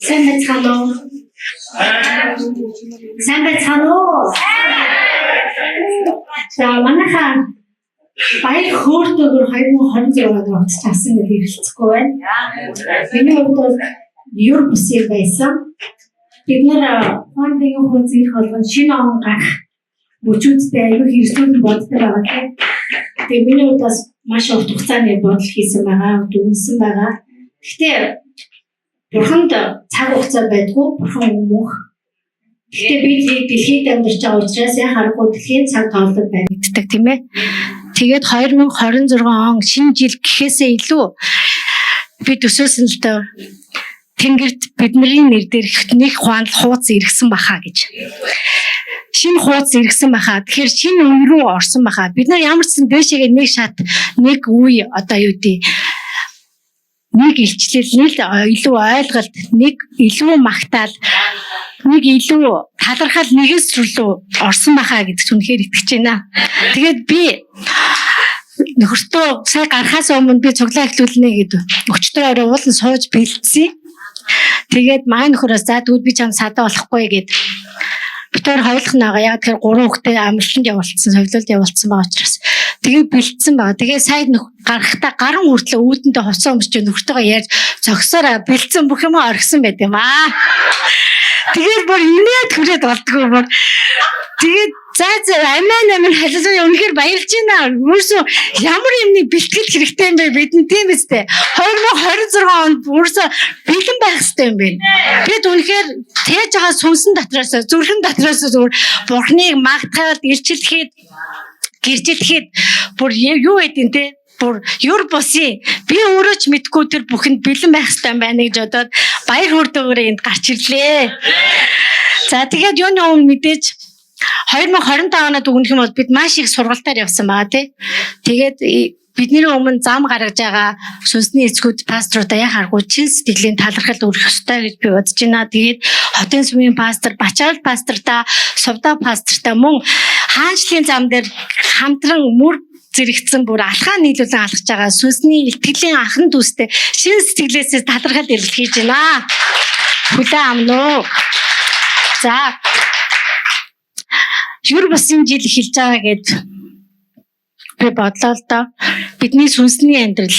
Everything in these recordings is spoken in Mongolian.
Сайн байцгаана уу? Сайн байцгаана уу? За манайхаа баяр хөөртэйгээр 2026 онд очиж авсан гэж хэлцэхгүй байна. Миний хувьд бол Европ бүсээр байсан. Бид нэр фондын хуудас ирэх болгон шинэ он гарах мөчүүдтэй аюу хэрэгслүүд боддог байгаа тийм. Тэгээ миний хувьд бас маш урт хугацааны бодол хийсэн байгаа, дүнсэн байгаа. Гэхдээ бурханд цаг хугацаа байдгүй, бурхан мөнх. Гэхдээ бид дэлхийд амьдарч байгаа учраас яг харахгүй дэлхийн цаг тоолол байна гэдэг тийм ээ. Тэгээд 2026 он шинэ жил гэхээсээ илүү би төсөөсөн л дөө Тэнгэрт бидний нэр дээр нэг хуанл хууц иргсэн баха гэж. Шинэ хууц иргсэн баха. Тэгэхээр шинэ үе рүү орсон баха. Бид нар ямар ч сан дэшегээ нэг шат, нэг үе одоо юу дээ. Нэг илчлэл, нэг илүү ойлголт, нэг илүү магтаал, нэг илүү талархал нэгээс рүү орсон баха гэж үнэхээр итгэж байна. Тэгээд би нөхөртөө сая гарахаас өмнө би цуглаа эхлүүлнэ гэдэг. Өчтөр орой уулан сууж бэлдсэн. Тэгээд маань нөхөрөөс за дүүд би чам садаа болохгүй гэд. Битээр хойлох наага яг тэр 3 хүүхдээ амралтанд явуулсан, совилолд явуулсан байгаа учраас тэгээд бэлдсэн байгаа. Тэгээд сая гарахтаа гарын хүртлээ үүдэндээ хоцсон өмсч нөхөртөөгөө ярьж зогсоороо бэлдсэн бүх юм оргисон байт юм аа. Тэгээд бүр инээд хүрээд болдгоо бүр. Тэгээд за амин халилаа үнэхээр баярлж байна. Өөрсөө ямар юмны бэлтгэл хэрэгтэй юм бэ бидэнд тийм үстэй. 2026 онд өөрсөө бэлэн байх хэрэгтэй юм бэ. Бид үнэхээр тээж байгаа сүнсэн дотроос зүрхэн дотроос зүгээр бурхныг магтахад илчлэхэд гэрчлэхэд бүр юу байдин те бүр юр боси би өөрөө ч мэдгүй тэр бүхэнд бэлэн байх хэрэгтэй юм байна гэж бодоод баяр хөөртэйгээр энд гарч ирлээ. За тэгээд юуны өмнө мэдээж 2025 онод өгнөх юм бол бид маш их сургалтаар явсан байгаа тий. Тэгээд бидний өмнө зам гаргаж байгаа сүнсний эцгүүд пасторудаа яг харгуй чин сэтгэлийн талархал өргөх ёстой гэж би бодож байна. Тэгээд хотын сүмийн пастор, Бачаал пасторта, Сувда пасторта мөн хаанчлалын зам дээр хамтран мөр зэрэгцэн бүр алхаа нийлүүлэн алхаж байгаа сүнсний итгэлийн анхан дүүстэй шин сэтгэлээсээ талархал илэрхийлж байна. Хүлээн авна уу? За Юр басын жил эхэлж байгаа гэд би бодлоо л доо. Бидний сүнсний амьдрал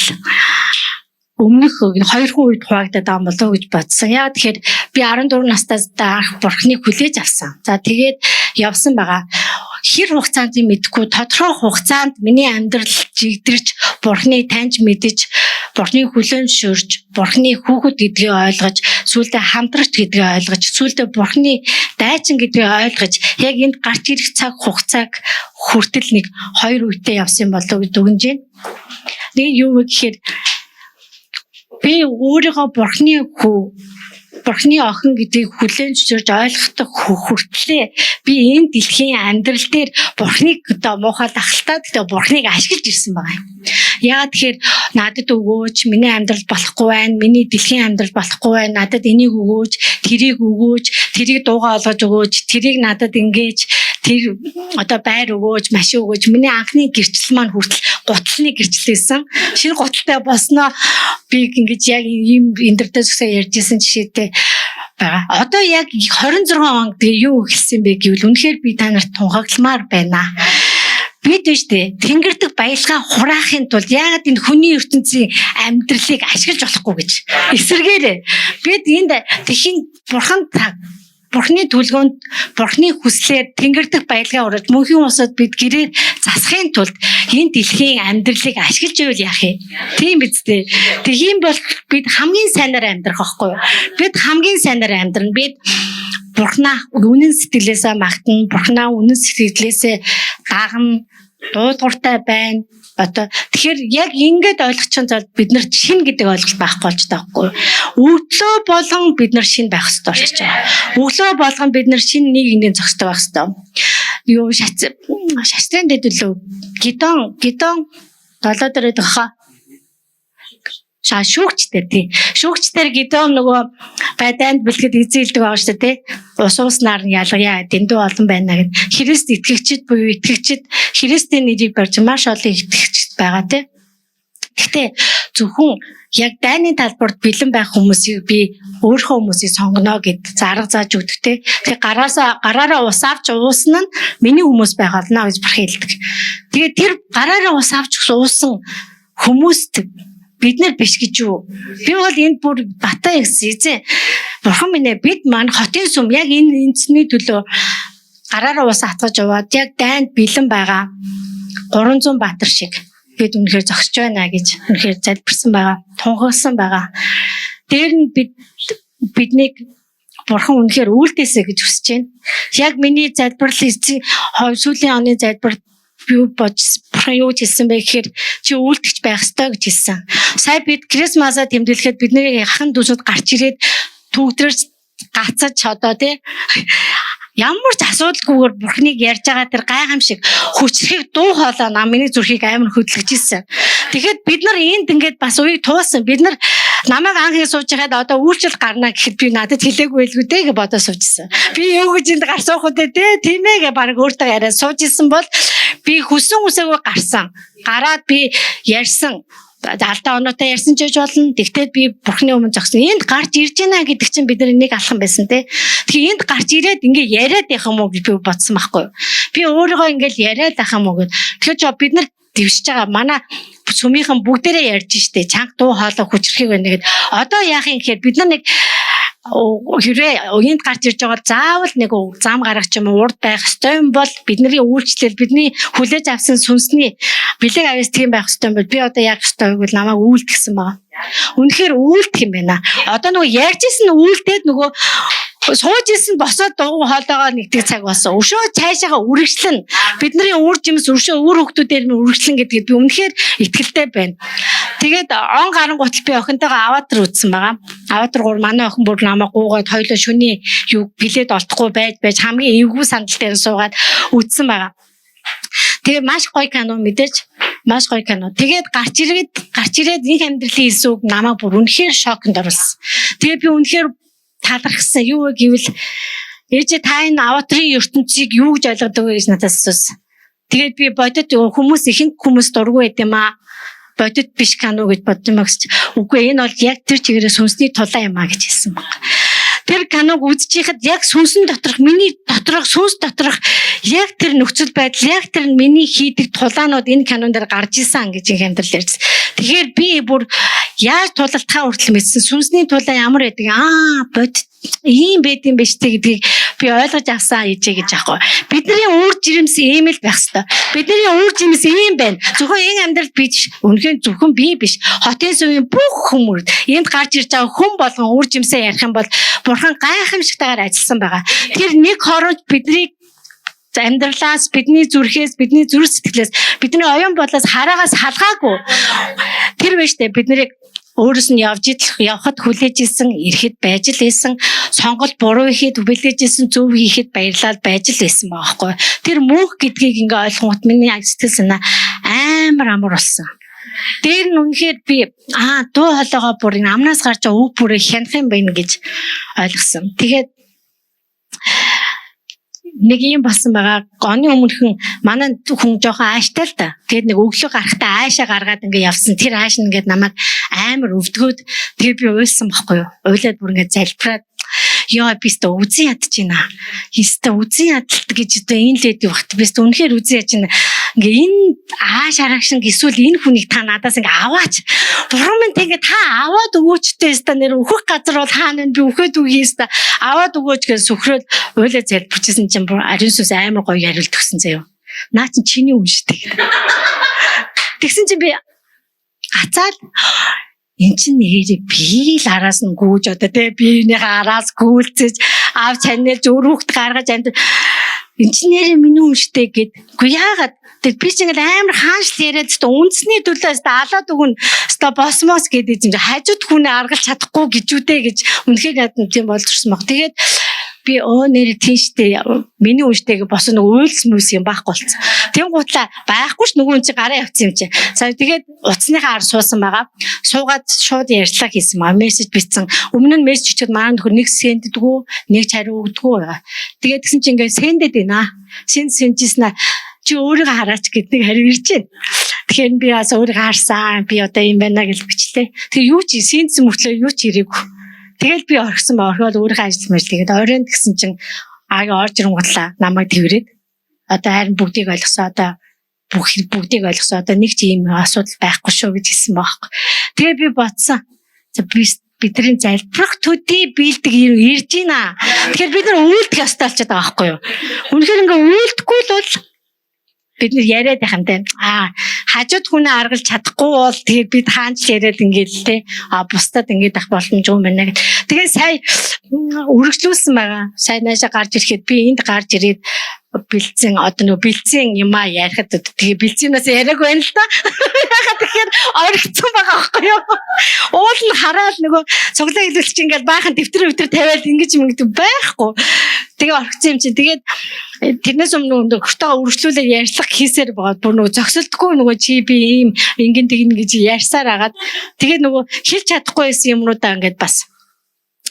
өмнөх 2 хүн үед хуваагдаад байгаа болов уу гэж бодсон. Яа тэгэхээр би 14 настайдаа анх бурхныг хүлээж авсан. За тэгээд явсан байгаа. Хэр хугацаанд мэдгүй тодорхой хугацаанд миний амьдрал жигдэрч бурхныг таньж мэдэж бурхныг хүлээн зөвшөөрч бурхны хүүхэд гэдгийг ойлгож сүүлдээ хамтрагч гэдгийг ойлгож сүүлдээ бурхны дайчин гэдгийг ойлгож яг энд гарч ирэх цаг хугацааг хүртэл нэг 2 үетэй явсан болов гэж дүгнэж байна. Нэг юу вэ гэхээр би өөрийгөө бурхны охин гэдгийг хүлээн зөвшөөрж ойлгохдоо хүртлээ би энэ дэлхийн амьдрал дээр бурхныг одоо муухай дахалтаад гэдэг бурхныг ашиглаж ирсэн байгаа юм. Яагаад тэгэхээр надад өгөөч, миний амьдрал болохгүй байна, миний дэлхийн амьдрал болохгүй байна, надад энийг өгөөч, тэрийг дуугаа олгож өгөөч, тэрийг надад ингэж тэр одоо байр өгөөч, машин өгөөч. Миний анхны гэрчлэл маань хүртэл гутлын гэрчлэлсэн. Шинэ гуталтай болсноо би ингэж яг ийм эндэртэй зүсээ ярьжсэн жишээтэй байгаа. Одоо яг 26 он тэгээ юу хэлсэн бэ гэвэл үнэхээр би та нарт тунхагламаар байна. Бид дэжтэй тэнгэрдэг баялгаа хураахын тулд яагаад энэ хүний ертөнцийн амьдралыг ашиглаж болохгүй гэж эсэргээрээ бид энд тэхийн бурхны төлгөөнд бурхны хүслээр тэнгэрдэг баялгаа ураж мөнхийн усад бид гэрээр засахын тулд энэ дэлхийн амьдралыг ашиглаж байвал яах юм? Тийм биз дээ. Тийм бол бид хамгийн сайнаар амьдрах байхгүй юу? Бид хамгийн сайнаар амьдрна. Бид бурхнаа үнэн сэтгэлээсээ магтана, бурхнаа үнэн сэтгэлээсээ дагна, дуудууртай байна. Одоо тэгэхээр яг ингэж ойлгочихын тулд бид нар шин гэдэг ойлголт байхгүй болж байгаа байхгүй юу? Өглөө болгон бид нар шин байх хэрэгтэй болчихж байгаа. Өглөө болгон бид нар шин нэг эндийн зохистой байх хэрэгтэй. Юу шаштрын дэдэлөө гидон долоо дээр дөхөө шүүгчдэр тий. Шүүгчдэр гидон нөгөө байданд бэлгэд эзэлдэг байгаа шүү дээ тий. Ус уснаар нь ялгая дэндүү олон байна гэд. Христ итгэгчид буюу итгэгчид Христийн нэрийг барьж маш олон итгэгчид байгаа тий. Гэхдээ зөвхөн яг дайны талбарт бэлэн байх хүмүүсийг би өөрийнхөө хүмүүсийг сонгоно гэд зарга зааж өгдөгтэй. Тэгээ гараараа ус авч уусан нь миний хүмүүс байх болно гэж бурхан хэлдэг. Тэгээ тэр гараараа ус авч уусан хүмүүст бид нар биш гэж юу? Би бол энд бүр батаа гэсэн. Бурхан минь бид маань хотын сүм яг энэ эзний төлөө гараараа ус атгаж яваад яг дайнд бэлэн байгаа 300 баатар шиг бид үнэхээр зогсож байна гэж үнэхээр залбирсан байгаа, тунхагласан байгаа. Дээр нь биднийг бурхан үнэхээр үйлдээсэ гэж хүсэж байна. Яг миний залбирал сүүлийн оны залбирал юу бурхан юу хэлсэн бэ гэхээр чи үйлдэгч байх ёстой гэж хэлсэн. Сая бид Крисмасаа тэмдэглэхэд бидний ахын дүүсүүд гарч ирээд төгдрөж гацаж одоо тий ямар ч асуудалгүйгээр бурхныг ярьж байгаа тэр гайхамшиг хүчрхийг дуу хоолой намын зүрхийг амар хөдлөж ирсэн. Тэгэхэд бид нар энд ингээд бас үеийг туусан. Бид нар намайг анх сууж байхад одоо үйлчлэл гарна гэхэд би надад хэлээгүй байлгүй дээ гэж бодож суужсэн. Би юу гэж энд гарсах үү дээ тийм ээ гэж баг өөртөө яриад сууж исэн бол би хүсэн үсээгүй гарсан. Гараад би ярьсан. Алдаа оноотой ярьсан ч гэж болно. Тэгтээ би бурхны өмнө зогсон. Энд гарч ирж байна гэдэг чинь бид нар энийг алхан байсан те. Тэгэхээр энд гарч ирээд ингээ яриад байх юм уу гэж би бодсон байхгүй юу. Би өөрийгөө ингээл яриад байх юм уу гэд. Тэгэхээр бид нар дэвшиж байгаа. Манай сүмийнхэн бүгдээрээ ярьж штэ. Чанга дуу хоолой хүчрхийг байна гэд. Одоо яах юм гэхээр бид нар нэг хэрвээ энд гарч ирж байгаа заавал нэг зам гаргах юм урд байх ёстой юм бол бидний үйлчлэл бидний хүлээж авсан сүнсний бэлэг авьяас тийм байх ёстой юм бол би одоо яг ёстой гэвэл намайг үйлдэлсэн байгаа. Үнэхээр үйлдэх юм байна. Одоо нөгөө ярьж исэн үйлдээд нөгөө сууж исэн босоод дуу хоолойгоо нэгдэг цаг болсон. Өшөө цаашаага үргэлжлэн бидний үр жимс өшөө үр хөвгтүүдээр нь үргэлжлэн гэдгээд би үнэхээр итгэлтэй байна. Тэгээд он гарангуут би охинтойгоо аватар үзсэн байгаа. Аватар 3 манай охин бүр намайг гуугаад хоёлоо шүний юу билет олдохгүй байж хамгийн эвгүй сандал дээр суугаад үзсэн байгаа. Тэгээ маш гоё кино мэдээж маш гоё кино. Тэгээд гарч ирээд их амьдралын эсвэг намайг бүр үнэхээр шоконд оруулсан. Тэгээ би үнэхээр талархсан. Юу вэ гэвэл ээжээ та энэ аватрын ертөнцийг юу гэж ойлгодог вэ гэж надад асуусан. Тэгээд би бодод хүмүүс ихэнх хүмүүс дургүй байт юм аа. Бодод биш кино гэж бодсон мэгс. Үгүй энэ бол яг тэр чигээрээ сүнсний тулаан юм аа гэж хэлсэн баг. Тэр киног үзчихэхэд яг сүнсэн доторх миний доторх сүнс доторх яг тэр нөхцөл байдал яг тэр миний хийдэг тулаанууд энэ кинон дээр гарч исэн гэж их амьдрал ярьсан. Тэгэхээр би бүр яаж тулалтаа хүртэл мэдсэн сүнсний тулаан ямар байдаг бодит ийм байд юм биш тэ гэдгийг би ойлгож авсан ээжээ гэж аахгүй. Бидний үр жимс ийм л байх хэвээр. Бидний үр жимс ийм байна. Зөвхөн энэ амьдрал биш. Үнэхээр зөвхөн би биш. Хотын сүмийн бүх хүмүүс энд гарч ирж байгаа хүн болгон үр жимсээ ярих юм бол бурхан гайхамшигтайгаар ажилласан байгаа. Тэр нэг хооронд бидний амьдралаас бидний зүрхээс бидний зүрх сэтгэлээс бидний оюун бодлоос хараагаас халгаагүй. Тэр биш тэ бидний өөрөөс нь явхад хүлээж исэн, ирэхэд байж л исэн, сонголт буруу ихэд хүлээж исэн, зөв хийхэд баярлал байж л исэн байгаа байхгүй. Тэр мөнх гэдгийг ингээ ойлгоход миний сэтгэл санаа амар болсон. Дээр нь үнэхээр би дуу хоолойгоо бүр амнаас гарч байгаа үг бүрээ хянах юм байна гэж ойлгосон. Тэгээд нэг юм болсон байгаа. Оны өмнөхөн манай хүн жоохон ааштай л та. Тэгээд нэг өглөө гарахтаа аашаа гаргаад ингээ явсан. Тэр ааш нь ингээд намайг амар өвдгөөд тэгээд би уйлсан байхгүй юу. Уйлаад бүр ингээ залбираад ёо би өстө үзэн ядчихна. Өстө үзэн ядалт гэж одоо энэ л байдаг багт. Би өстө үнэхээр үзэн яаж байна. Ингээ энэ ааш арагшин эсвэл энэ хүнийг та надаас ингээ аваач. Бурхан минь тэгээ та аваад өгөөчтэй өстө нэр өөхөх газар бол хаана би өөхөд үгүй өстө аваад өгөөч гэж сүхрээд уйлаа залбирчихсан чинь ариун сүнс амар гоё яриулт өгсөн заяа. Наа чи чиний үн шүү дээ. Тэгсэн чинь би гацаад эн чинь нэрээ би л араас нь гүйж одоо те биенийхээ араас гүйлцэж аав чанэл зүрхт гаргаж амт эн чинь нэрээ миний үн шүү дээ гэд. Үгүй яагаад би ч ингээл амар хааншл яриад өстө үндэсний төлөө өстө алаад өгнө өстө босмос гэдэг юм хажууд хүнээ аргалж чадахгүй гэж үдэ гэж үнэхээр тийм болчихсон баг. Тэгээд би нэр тийштэй миний үнштэйг бос нэг уйлс мүс юм байхгүй болсон. Тэм гутлаа байхгүй ш нөгөө хүн чи гараа явцсан юм чи. За тэгээд утасныхаа ар суусан байгаа. Суугаад шууд ярьцлага хийсэн маа. Мессеж бичсэн. Өмнө нь мессеж чичээд манай нөхөр нэг сенддэггүй, нэг хариу өгдөггүй байгаа. Тэгээд тэгсэн чи ингээд сендэд байна. Сенжсэн чи өөрийгөө хараач гэдэг нэг хариу ирж байна. Тэгэхээр би бас өөрийгөө харсан. Би одоо юм байна гэж бичлээ. Тэгээ юу ч синц мөртлөө юу ч ирээгүй. Тэгэл би орхиод өөрийнхөө ажил мэл тэгээд оройн гэсэн чинь орж ирэнгутлаа намайг тэрвэрэд одоо харин бүгдийг ойлгосоо одоо бүгдийг ойлгосоо одоо нэг ч юм асуудал байхгүй шүү гэж хэлсэн байхгүй. Тэгээ би бодсон. За бидний залбирах төдий биелдэг ирж гинэ. Тэгэхээр бид нар үйлдэх ёстой болчиход байгаа байхгүй юу? Үнэхээр ингээ үйлдэхгүй л бол бид нар яриад байх юм те. Хажууд хүнээ аргалж чадахгүй бол тэгээд бид хаанч яриад ингээл те. Бусдад ингээд ах боломжгүй байна гэх. Тэгээд сая үргэлжлүүлсэн байгаа. Сая наашаа гарч ирэхэд би энд гарч ирээд бэлцэн одоо нөгөө бэлцэн юм ярихад тэгээ бэлцэнээс яриаг байна л да. Ягаад тэгэхээр оригдсон байгаа байхгүй юу? Уул нь хараад нөгөө цуглаа хэлүүлчих ингээл баахан дэвтэр тавиад ингэж юм гэдэг байхгүй. Тэгээ оригдсон юм чи тэгээд тэрнээс өмнө өөртөө үргэлжлүүлээд ярьцлах хийсээр байгаа. Бүр нөгөө зөксөлтгүй нөгөө чи би ийм ингэн тэгнэ гэж ярьсаар агаад тэгээд нөгөө хэлж чадахгүй байсан юмнуудаа ингээд бас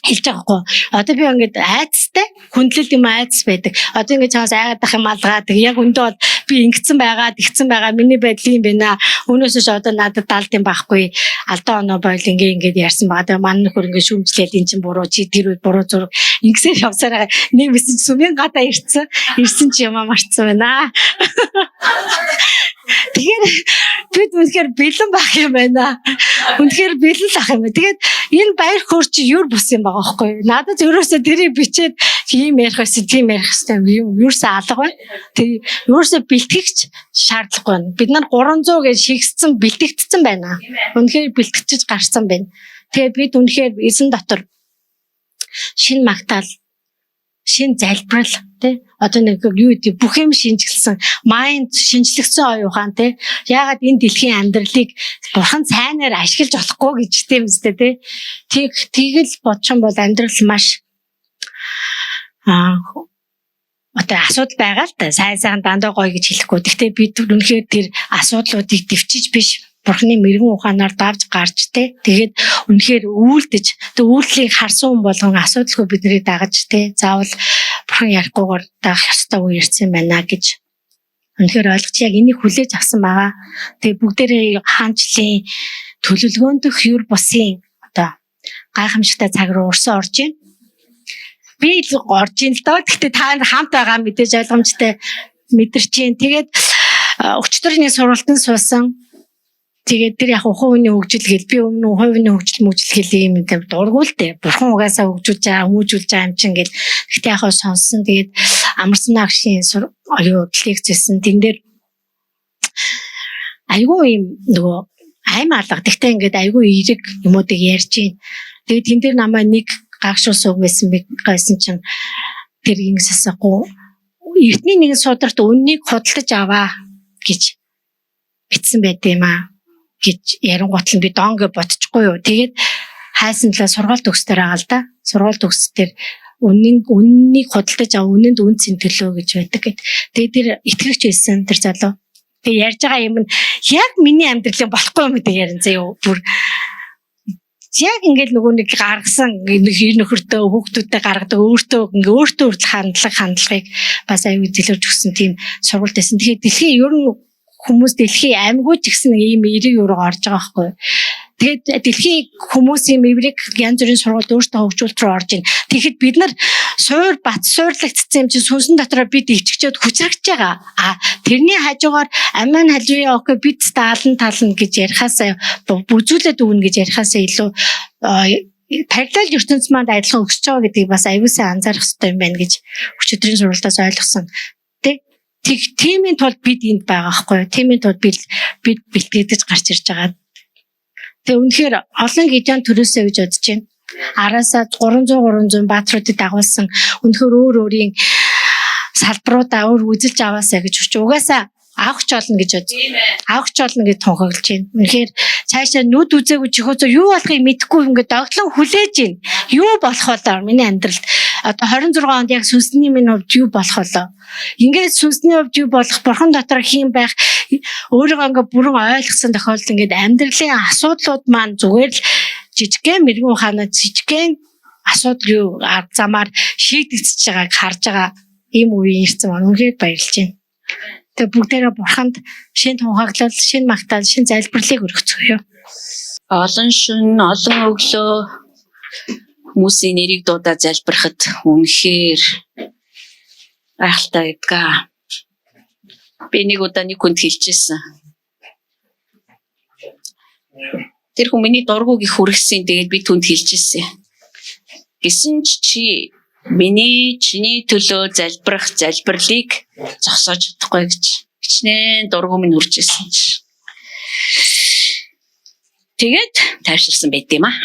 хэлж байгаа хгүй. Одоо би ингээд айцтай хүндлэл юм айц байдаг. Одоо ингээд чаас айгаад ах юм алгаад яг өндөө бол би ингэсэн байгаа миний байдал юм байна. Өнөөсөөш одоо надад далд юм байхгүй. Алдаа оноо бойл ингээд ярьсан байгаа. Тэгээ манай нөхөр ингээд шүмжлээд эн чинь буруу чи тэр үед буруу зураг ингэсээр явсараа нэг мессеж сүмийн гадаа ирсэн чи юм марцсан байна. Тэгэхээр бид үнэхээр бэлэн байх юм байна. Үнэхээр бэлэн ах юм байна. Тэгээд энэ баяр хөөр чи юр бус юм байгаа байхгүй. Надад ерөөсөө тэрийг бичээд ийм ярих байсан, тийм ярих хэвээр юм. Ерөөсөө алга байна. Тэг ерөөсөө бэлтгэгч шаардлагагүй байна. Бид нар 300 гэж шигссэн бэлтгэгдсэн байна. Үнэхээр бэлтгэж гарсан байна. Тэгээд бид үнэхээр эзэн дотор шинэ магтаал, шинэ залбирал тий одоо нэг юу гэдэг бүх юм шинжилсэн майнд шинжлэгдсэн оюухан тий яагаад энэ дэлхийн амьдралыг бурхан сайнаар ашиглаж болохгүй гэж тийм үстэй тий тэгэл бодсон бол амьдрал маш одоо асуудал байгаа л да сайн дандаа гоё гэж хэлэхгүй. Гэхдээ бид үнэхээр тэр асуудлуудыг дэвчиж биш бурхны мэрэгэн ухаанаар давж гарч тэгээд үнэхээр үйлдэж үйлчлийг харсан хүн болгон асуудалгүй бидний дагаж заавал бурхан ярихгүйгээр даах ёстой үе ирсэн байна гэж үнэхээр ойлгож яг энийг хүлээж авсан байгаа. Тэгээд бүгдээрээ хаанчлын төлөвлөгөөндөх юр бусын одоо гайхамшигтай цаг руу урсан орж байна. Би л орж ийн л доо. Гэхдээ та хамт байгаа мэдээж ойлгомжтой мэдэрч जैन. Тэгээд өчтөрний сургалтанд суусан. Тэгээд тэр яг хувийн хөгжил гэл би өмнө хувийн хөгжил гэл юм дургуул дээ. Бурхан угаасаа хөгжүүлж байгаа, хүмүүжүүлж байгаа юм чинь гэл. Гэхдээ яг сонссон. Тэгээд амарсан агшийн лекцсэн. Тэн дээр айгүй юм нөгөө аим алга. Гэхдээ ингээд айгүй эерэг юмуудыг ярьж гин. Тэгээд тэн дээр намайг нэг гагшуус үг байсан чинь тэр ингэж асахгүй. Эртний нэгэн сударт үннийг худалдаж аваа гэж бичсэн байт юм аа. Гэж ярингуут л би доонгээ ботчихгүй юу. Тэгээд хайсан талаа сургаалт төгсдөр байгаа л да. Сургаалт төгсдөр үннийг худалдаж аваа үнэнд үнцийн төлөө гэж байдаг гэд. Тэгээд тэр итгэгч байсан тэр залуу. Тэгээд ярьж байгаа юм нь яг миний амьдралын болохгүй юм гэдэг ярин заяа бүр яг ингээд нөгөө нэг гаргасан нэг нөхөртөө хүүхдүүдтэй гаргадаг өөртөө хүртэл хандлагыг бас аюу зэлж өгсөн тийм сургалт байсан. Тэгэхээр дэлхийн ер нь хүмүүс дэлхийн аймагуд ч гэсэн ийм эерэг юуруу орж байгаа байхгүй. Тэгээд дэлхийн хүмүүсийн эврэг янз бүрийн сургалт өөртөө хөгжүүлэлт рүү орж ийн. Тэгэхэд бид нар суурлагдсан юм чинь сүнсэн дотроо бид ичгчээд хүчрэгч байгаа. Тэрний хажуугаар амин халжийн окей бид даалан тална гэж ярихаасаа бүзүүлээд өгнө гэж ярихаасаа илүү параллел ертөнцийн манд адилхан өгсөж байгаа гэдгийг бас аюулсаа анзаарах хэрэгтэй юм байна гэж өчигдрийн сургалтаас ойлгосон. Тимийн тулд бид энд байгаа байхгүй юу? Тимийн тулд бид бэлтгэж гарч ирж байгаа. Тэгээ үнэхээр олон гидян төрөөсөө гэж бодож байна. Араасаа 300 баатруудыг дагуулсан үнэхээр өөр өөрийн салбаруудаа өөр үзэлж аваасаа гэж өч угаасаа авахч болно гэж бодож. Авахч болно гэж тунхаглаж байна. Үнэхээр цаашаа нүд үзээгүй чихөөсөө юу болохыг мэдэхгүй ингээд догтлон хүлээж байна. Юу болох вэ? Миний амьдралд одоо 26 онд яг сүнсний минь хувьд юу болох вэ? Ингээд сүнсний хувьд юу болох бурхан дотор хийм байх өөрийгөө ингээд бүрэн ойлгосон тохиолдолд ингээд амьдралын асуудлууд маань зүгээр л жижигхэн мэрэгэн ухаанаар жижигхэн асуудал юу арга замаар шийдэгдэж байгааг харж байгаа ийм үеийн ирсэн маань үнэхээр баярлж байна. Тэгээ бүгдээрээ бурханд шинэ тунхаглал, шинэ магтаал, шинэ залбирлыг өргөцгөөё. Олон шөнө, олон өглөө хүмүүсийн нэрийг дуудаа залбирахад үнэхээр гайхалтай байдаг. Би нэг удаа нэг хүнд хэлчихсэн. Тэр хүн миний дургуг их хүргэсэн. Тэгээд би түнд хэлчихсэн. Гэсэн чи чиний төлөө залбирах залбирлыг зогсоож чадахгүй гэж хичнээн дургуг минь хүрчээсэн чи. Тэгээд тайвширсан байт юм аа.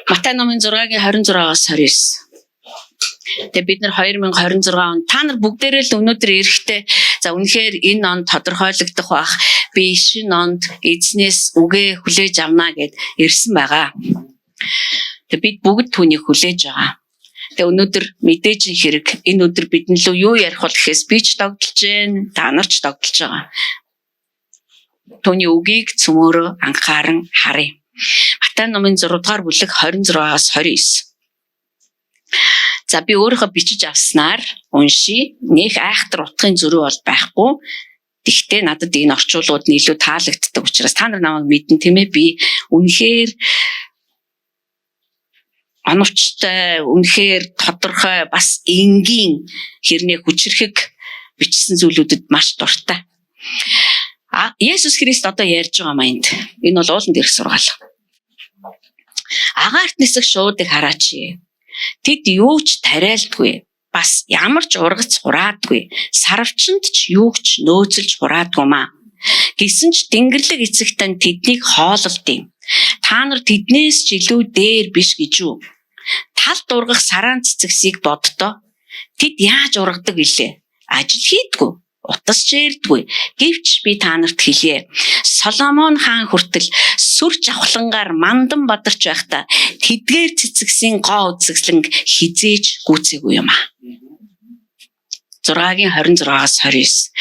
Матай номын 6-гийн 26-аас 29. Тэгээ бид нар 2026 он та нар бүгдээрээ л өнөөдөр эрэхтэй за үнэхээр энэ он тодорхойлогдох бах би шинэ онд эзнээс үгээ хүлээж авна гэд ирсэн байгаа. Тэгээ бид бүгд түүнийг хүлээж байгаа. Тэгээ өнөөдөр мэдээж хэрэг энэ өдөр бидэн лөө юу ярих бол гэхээс би ч тогтолж जैन та нар ч тогтолж байгаа. Түүний үгийг цөмөөрөө анхааран харъя. Матай номын 6-р бүлэг 26-аас 29. За би өөрийнхөө бичиж авснаар уншия. Нэх айхтар утгын зөрүү бол байхгүй. Тэгтээ надад энэ орчуулгууд нь илүү таалагддаг учраас та нар намайг мэдэн тийм ээ. Би үнэхээр оновчтой, үнэхээр тодорхой бас энгийн хэрнээ хүчрхэг бичсэн зүйлүүдэд маш дуртай. Есүс Христ одоо ярьж байгаа майнд. Энэ бол ууланд ирэх сургаал. Агаарт нисэх шуудыг хараач. Тэд юу ч тариалдгүй, бас ямар ч ургац хураадгүй, сарвчанд ч юу ч нөөцөлж хураадгүй маа. Гэсэн ч Тэнгэрлэг эцэг тань тэднийг хоололт юм. Та нар тэднээс ч илүү дээр биш гэж юу? Талд ургах сараан цэцэгсийг боддоо. Тэд яаж ургадаг вүлээ? Ажил хийдгүй, утас чирдгүй. Гэвч би та нарт хэлье. Соломон хаан хүртэл сүр жавхлангаар мандан бадарч байхдаа тэдгээр цэцэгсийн гоо үзэсгэлэн хизээж гүйцээгүй юм аа. 6-гийн 26-аас 29.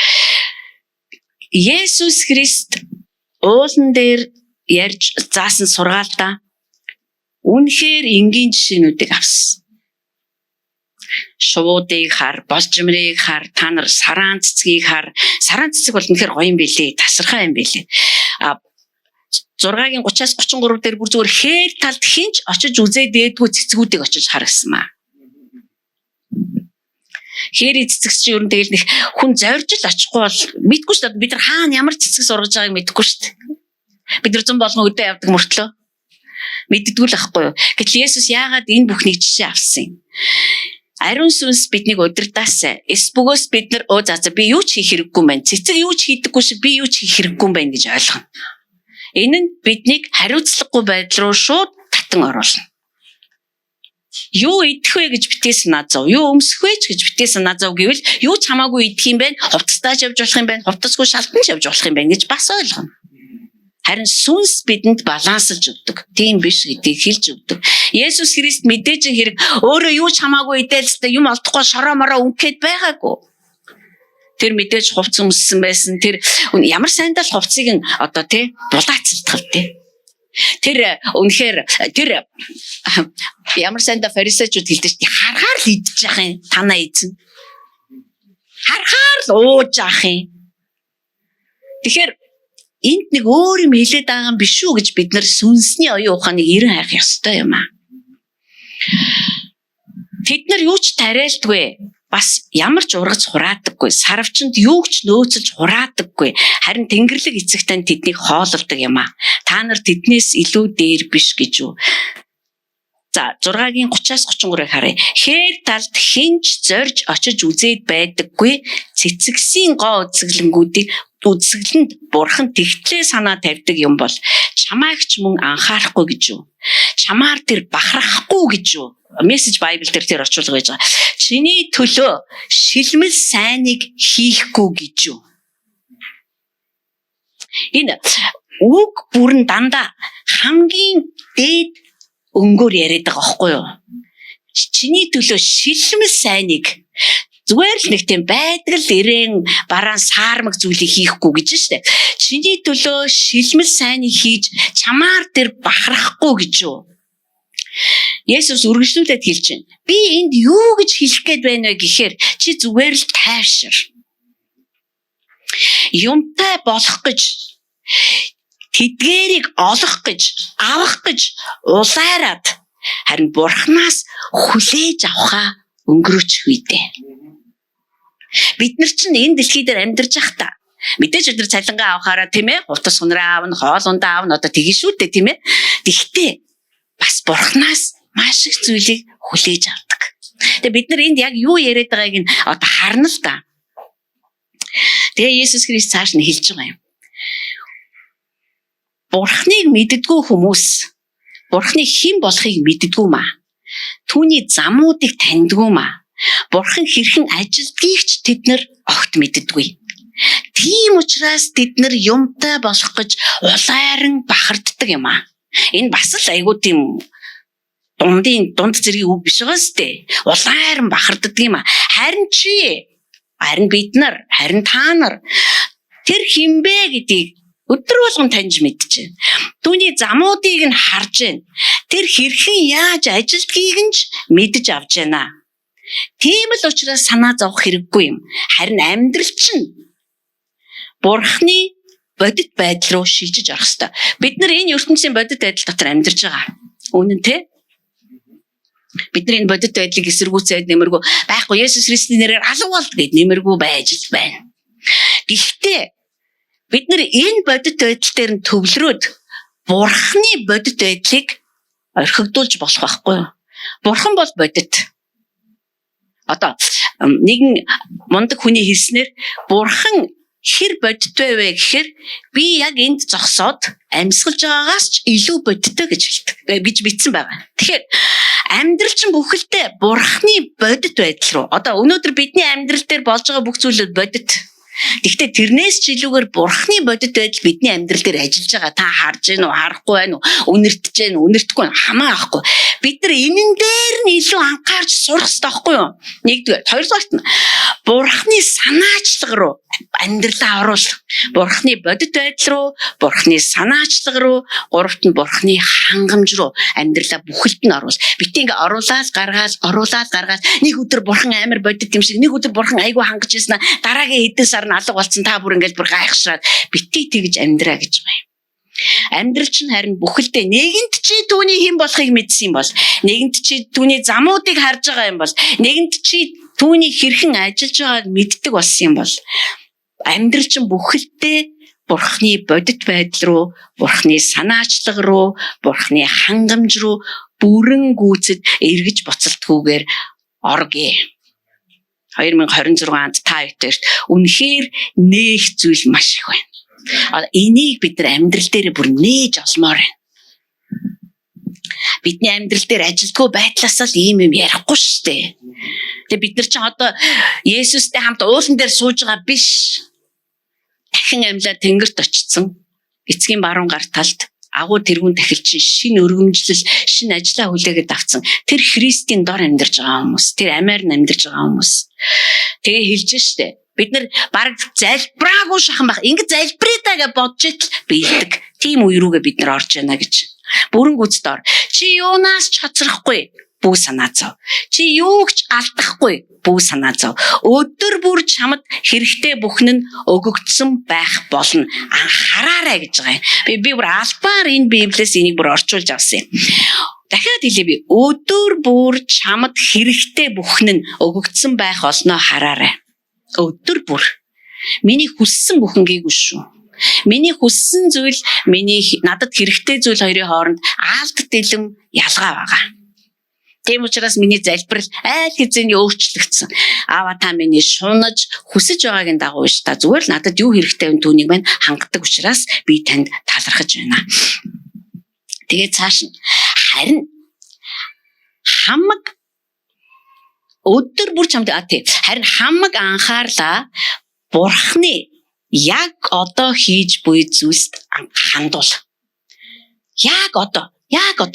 Есүс Христ уулан дээр ярьж заасан сургаалдаа үнэхээр энгийн жишээнүүдийг авсан. Шуудыг хар, болжмрыг хар, та нар сараан цэцгийг хар. Сараан цэцэг бол үнэхээр гоё юм билээ, тасархай юм билээ. 6-гийн 30-аас 33 дээр бүр зүгээр хээр талд хинч очиж үзээд дээдгүй цэцгүүдийг очиж хар гэсэн маа. Хээрийн цэцэгс чи ер нь тэгэл нэг хүн зорж л очихгүй бол мэдгүй шүү дээ. Бид нар хаана ямар цэцэг сургаж байгааг мэдэхгүй шүү дээ. Бид нар зам болгон өдөө явдаг мөртлөө мэддэггүй л ахгүй юу. Гэтэл Есүс яагаад энэ бүхнийг жишээ авсан юм? Ариун сүнс биднийг удирдаасан. Эсбөгөөс бид нар би юу ч хийх хэрэггүй юм байна. Цэцэг юу ч хийдэггүй шиг би юу ч хийх хэрэггүй юм байна гэж ойлгоно. Энэ нь биднийг хариуцлагагүй байдал руу шууд татан оруулна. Юу идэх вэ гэж битээ санаа зов. Юу өмсөх вэ гэж битээ санаа зов гэвэл юу ч хамаагүй идэх юм байна. Хувцастайж явж болох юм байна. Хувцасгүй шалтан явж болох юм байна гэж бас ойлгоно. Харин сүнс бидэнд балансалж өгдөг. Тийм биш гэдгийг хэлж өгдөг. Есүс Христ мэдээж хэрэг өөрөө юу ч хамаагүй идэлстэй юм олдохгүй шороо мороо өнгөд байгаагүй. Тэр мэдээж хувц өмссөн байсан. Тэр ямар сайндаа л хувцыг нь одоо булаацалдах вэ? Тэр үнэхээр тэр ямар сайндаа фарисеучуд хэлдэг чи харахаар л идэж яах юм танаа эзэн. Харахаар л ууж яах юм. Тэгэхээр энд нэг өөр юм хэлээд байгаа юм биш үү гэж бид нар сүнсний оюун ухааныг эрен хайх ёстой юм аа. Тэд нар юу ч тариалдгүй, бас ямар ч ургац хураадаггүй, сарвчанд юу ч нөөцөлж хураадаггүй. Харин Тэнгэрлэг эцэг тань тэднийг хоололдог юм аа. Та нар тэднээс илүү дээр биш гэж юу. За 6-гийн 30-аас 33-ыг харъя. Хээр талд хинч зорж очиж үзээд байдаггүй цэцэгсийн гоо үзэсгэлэнгүүдийг үзэсгэлэнд бурхан тэгтлээ санаа тавьдаг юм бол чамаагч мөн анхаарахгүй гэж юу? Чамаар тэр бахархахгүй гэж юу? Мессеж Байбл дээр тэр орчуулга байж байгаа. Чиний төлөө шилмэл сайныг хийхгүй гэж юу? Энэ үг бүрэн дандаа хамгийн дээд өнгөөр яриад байгаа байхгүй юу? Чиний төлөө шилмэл сайныг зүгээр л нэг тийм байдгал ирээн бараан саармаг зүйлийг хийхгүй гэж штэ. Чиний төлөө шилмэл сайныг хийж чамаар тэр бахархахгүй гэж юу? Есүс үргэлжлүүлээд хэлж байна. Би энд юу гэж хэлэх гээд байна вэ гэхээр чи зүгээр л тайвшир. Юмтай болох гэж, тэдгээрийг олох гэж, авах гэж улайраад харин Бурханаас хүлээж авахаа өнгөрөөчих үедээ. Бид нар чинь энэ дэлхий дээр амьдарч байхдаа мэдээж өдөр цалингаа авахаараа тийм ээ, утас сунраа аавна, хоол ундаа аавна, одоо тгий шүү дээ тийм ээ. Тэгтээ бас Бурханаас маш их зүйлийг хүлээж авдаг. Тэгээ бид нар энд яг юу яриад байгааг нь одоо харна л да. Тэгээ Есүс Христ цааш нь хэлж байгаа юм. Бурхныг мэддэггүй хүмүүс Бурхны хэн болохыг мэддэггүй маа. Түүний замуудыг таньдгүй маа. Бурхан хэрхэн ажилдгийг ч тэд нар огт мэддэггүй. Тийм учраас тэд нар юмтай болох гэж улайран бахарддаг юм аа. Энэ бас л айгуу тийм дунд зэргийн үг биш байгаа сте. Улайран бахарддаг юм аа. Харин бид нар, харин та нар тэр хинбэ гэдгийг өдөр болгон таньж мэдчихэв. Түүний замуудыг нь харж байна. Тэр хэрхэн яаж ажилдгийг нь ч мэдж авч байна. Тийм л учраас санаа зовох хэрэггүй юм. Харин амьдрал чинь Бурхны бодит байдал руу шилжиж орох ёстой. Бид нар энэ ертөнцийн бодит байдал дотор амьдарч байгаа. Үнэн тэ? Бид нар энэ бодит байдлыг эсэргүүцээд нэмэргүй байхгүй. Есүс Христийн нэрээр алгуул гэд нэмэргүй байж байна. Гэхдээ бид нар энэ бодит байдал дээр нь төвлөрөөд Бурхны бодит байдлыг орхигдуулж болох байхгүй юу? Бурхан бол бодит. Одоо нэгэн мундаг хүний хэлснээр Бурхан хэр бодит вэ гэхээр би яг энд зогсоод амьсгалж байгаагаас ч илүү бодиттой гэж хэлдэг гэж бичсэн байгаа. Тэгэхээр амьдрал чинь бүхэлдээ Бурхны бодит байдал руу. Одоо өнөөдөр бидний амьдрал дээр болж байгаа бүх зүйлүүд бодит. Гэхдээ тэрнээс ч илүүгээр Бурхны бодит байдал бидний амьдрал дээр ажиллаж байгаа. Та харж гин үү, харахгүй байна уу, үнэртэж гин үү, үнэртэхгүй хамаахгүй. Бид нар энэн дээр нь илүү анхаарч сурах хэрэгтэй байхгүй юу? Нэгдүгээр, хоёрдугаарт нь Бурхны санаачлаг руу амьдралаа оруулах. Бурхны бодит байдал руу, Бурхны санаачлаг руу, гуравт нь Бурхны хангамж руу амьдралаа бүхэлд нь оруулах. Бид ингээ оруулаад гаргаад нэг өдөр Бурхан амар бодит юм шиг, нэг өдөр Бурхан айгүй хангаж ирсэн. Дараагийн хэдэн сар нь алга болсон, та бүр ингээл бүр гайхшраад битгий тэгж амьдраа гэж байна. Амьдрал чинь харин бүхэлдээ нэгэнт чи түүний хэн болохыг мэдсэн юм бол, нэгэнт чи түүний замуудыг харж байгаа юм бол, нэгэнт чи түүний хэрхэн ажиллаж байгааг мэддэг болсон юм бол, амьдрал чинь бүхэлдээ Бурхны бодит байдал руу, Бурхны санаачлаг руу, Бурхны хангамж руу бүрэн гүйцэд эргэж буцалтгүйгээр оргий. 2026 онд та итэрт үнэхээр нээх зүйл маш их байна. Энийг бид нар амьдрал дээр бүр нээж олмоор байна. Бидний амьдрал дээр ажилтгүй байдлаас л ийм юм ярихгүй шүү дээ. Тэгээ бид нар ч одоо Есүстэй хамт уулан дээр сууж байгаа биш. Дахин амьлаад тэнгэрт очсон. Эцгийн баруун гар талд агуу тэргүүн тахилчин шинэ өргөмжлөл, шинэ ажлаа хүлээгээд авцсан. Тэр Христийн дор амьдарч байгаа хүмүүс, тэр амиар нь амьдарч байгаа хүмүүс. Тэгээ хэлж штэ. Бид нар баг залбираагүй шахан байх. Ингэ залбираа гэж бодж итл биелдэг. Тийм үе рүүгээ бид нар орж яана гэж. Бүрэн гүйцэд ор. Чи юунаас ч хоцрохгүй. Бүү санаа зов. Чи юугч алдахгүй. Бүү санаа зов. Өдөр бүр чамд хэрэгтэй бүхэн нь өгөгдсөн байх болно. Анхаараарай гэж байгаа юм. Би бүр албаар энэ Библиэс энийг бүр орчуулж авсан юм. Дахиад хэлье би. Өдөр бүр чамд хэрэгтэй бүхэн нь өгөгдсөн байх олноо хараарай. Өдөр бүр. Миний хүссэн бүхэн гээгүй шүү. Миний хүссэн зүйл, надад хэрэгтэй зүйл хоёрын хооронд аалт дэлэм ялгаа байгаа. Тийм учраас миний залбирал айл хэзээний өөрчлөгдсөн. Аава та миний шунаж хүсэж байгаагийн дагуу ш та зүгээр л надад юу хэрэгтэй вэ түүнийг мань хангадаг учраас би танд талархаж байна. Тэгээд цааш нь харин хамаг өдөр бүр чамд харин хамаг анхаарлаа Бурхны яг одоо хийж буй зүйлд хандуул. Яг одоо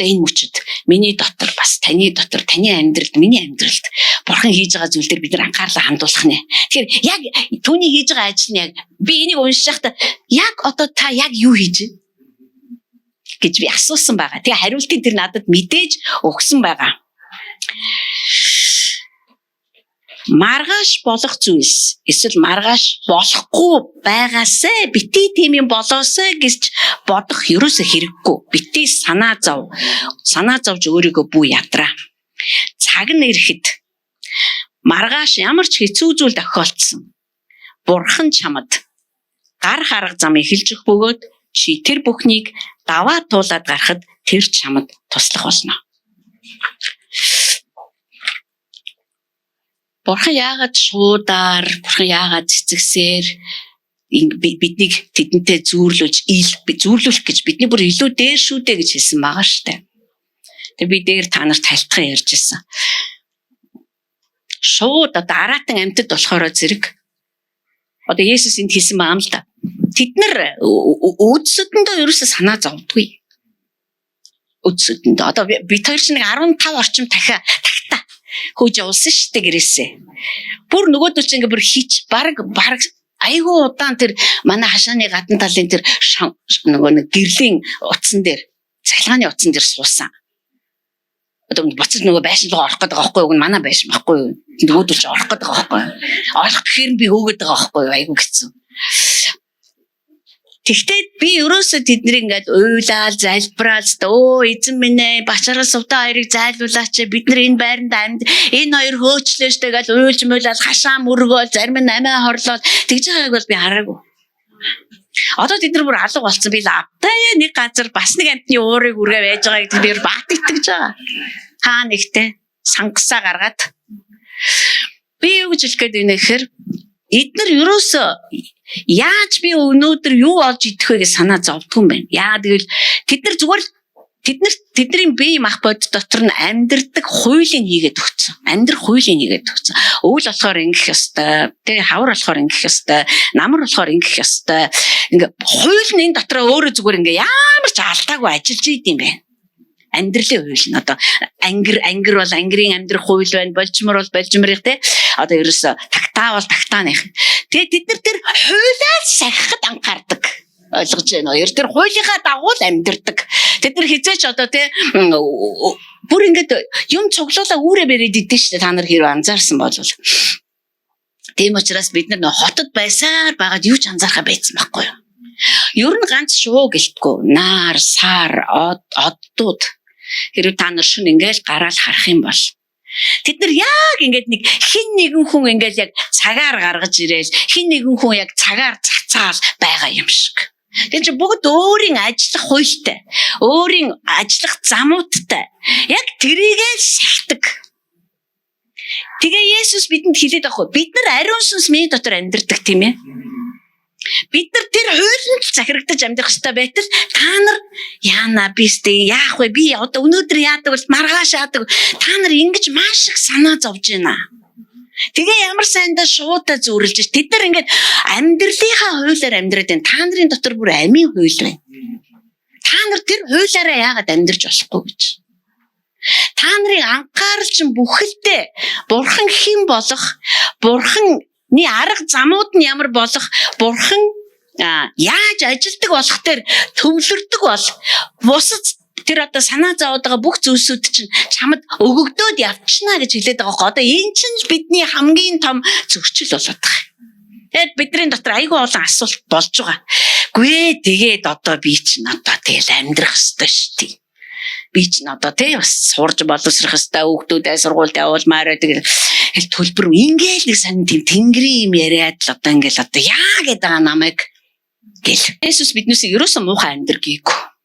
энэ мөчөд миний дотор бас таны дотор, таны амьдралд, миний амьдралд Бурхан хийж байгаа зүйл дээр бид нар анхаарлаа хандуулах нэ. Тэгэхээр яг түүний хийж байгаа ажил нь яг би энийг уншиж байхдаа яг одоо та яг юу хийж байна? гэж би асуусан байгаа. Тэгээ хариултыг тэр надад мэдээж өгсөн байгаа. Маргааш болох зүйлс эсвэл маргааш болохгүй байгаасаа бити тийм юм болоосаа гэж бодох ерөөсө хэрэггүй. Бити санаа зовж өөрийгөө бүү ядраа. Цаг нь ирэхэд маргааш ямар ч хэцүү зүйл тохиолдсон. Бурхан чамд гар харга зам эхэлж өгөх бөгөөд чи тэр бүхнийг даваа туулаад гарахад тэр чамд туслах болно. Бурхан яагаад шуудаар, бурхан яагаад цэцэгсээр биднийг тэдэнтэй зүүрлүүлэх гэж бидний бүр илүү дээр шүү дээ гэж хэлсэн байгаа штэ. Тэгээ би дээр та нарт талтхан ярьж ирсэн. Шууд аратан амьтад болохоор зэрэг одоо Есүс энд хэлсэн байгаа юм л да. Тэд нар үдсэдэндээ ерөөсөө санаа зовдгүй. Үдсэдэндээ одоо бид хоёр ч нэг 15 орчим тагта хөөж явуулсан шүү дээ гэрээсээ. Бүр нөгөөдөл чинь ингээ бүр хич баг айгүй удаан тэр манай хашааны гадна талын тэр нөгөө нэг гэрлийн утсан дээр цахилгааны утсан дээр суусан. Одоо буцаж нөгөө байшин руу орох гэдэг байгаа байхгүй юу? Манай байшин байхгүй юу? Нөгөөдөл чинь орох гэдэг байгаа байхгүй юу? Орох гэхээр би хөөгд байгаа байхгүй юу? Айгүй хэцүү. Тэгтээ би ерөөсөө тэднийг ингээд уйлаал залбираал эзэн минь ээ бачаараа сувтаа хоёрыг зайлуулаач бид нар энэ байранд амьд энэ хоёр хөөчлөөштэй гэж уйлж муулаад хашаа мөргөөл зарим нь амиа хорлоод тэгж байгааг бол би хараагүй. Одоо тэд нар бүр алга болцсон би лавтай нэг газар бас нэг амтны уурыг үргээ байж байгаа гэдэг би бат итгэж байгаа. Хаа нэгтэй сангасаа гаргаад би юу гэж хэлэх гээд байна гэхээр эдгээр ерөөсөө яаж би өнөөдөр юу олж идэх вэ гэж санаа зовдгүй юм байна. Яа тэгвэл тэд нар зүгээр тэдний бие мах бод дотор нь амьдрдаг хуулийн хийгээд өгсөн. Амьдрах хуулийн хийгээд өгсөн. Өвөл болохоор ингэх ёстой. Тэгээ хавар болохоор ингэх ёстой. Намар болохоор ингэх ёстой. Ингээ хууль нь энэ дотроо өөрөө зүгээр ингээ ямар ч алдаагүй ажиллаж идэм байна. Амьдралын хууль нь одоо ангир бол ангирын амьдрах хууль байна. Болжмор бол болжморын те. Одоо ерөөсө тагтаа бол тагтааных. Тэгээ тэд нар тэр хуулиар сахихад анхаардаг. Ойлгож байна уу? Тэр хуулийнхаа дагуу л амьдэрдэг. Тэд нар хизээч одоо те бүр ингээд юм цуглуулаа үүрээ бэрээд идэв шүү дээ. Та нар хэрэг анзаарсан болвол. Тийм учраас бид нар хотод байсаар байгаад юу ч анзаархаа байсан байхгүй юу? Ер нь ганц шуу гэлтгүй. Наар, сар, оддууд хэрэг та нар шин ингээл гараал харах юм бол тэд нар яг ингээд нэг хин нэгэн хүн ингээд яг цагаар гаргаж ирээл хин нэгэн хүн яг цагаар цацаал байгаа юм шиг. Тэгэж бүгд өөрийн ажиллах хуультай, өөрийн ажиллах замуудтай яг тэрийгээ сахдаг. Тэгээ Есүс бидэнд хэлээд байгаа. Бид нар ариун сүнс миний дотор амьдардаг тийм ээ. Бид нар тэр хуулинд захирагдаж амьдрах ёстой байтал та нар яана бистэ яах вэ? Би одоо өнөөдөр яадаг бол маргааш яадаг. Та нар ингэж маш их санаа зовж байна. Тэгээ ямар сайндаа шуудаа зүрэлж тэд нар ингээд амьдралынхаа хуулиар амьдраад байна. Та нарын дотор бүр амийн хууль байна. Та нар тэр хуулиараа яагаад амьдрч болохгүй гэж. Та нарын анхаарал чинь бүхэлдээ бурхан хэн болох, бурханы арга замууд нь ямар болох, бурхан яаж ажилдаг болох тэр төвлөрдөг бол бусад тэр одоо санаа зовоод байгаа бүх зүйлсүүд чинь чамд өгөгдөөд явчихна гэж хэлээд байгаа. Одоо энэ чинь бидний хамгийн том зөрчил болоод байгаа. Тэгээд бидний дотор айгүй олон асуулт болж байгаа. Гүй тэгээд одоо би чинь одоо тэгэл амьдрах ёстой шүү дээ. Би чинь одоо тэг бас сурж боловсрох ёстой, хүүхдүүдээ сургуульд явуулмаар байдаг. Хэл төлбөр ингээл нэг сан тийм тэнгэрийн юм яриад л одоо ингээл одоо яа гэдэг байгаа намайг гэл. Есүс биднээс ерөөсөн муухай амьдргийгөө.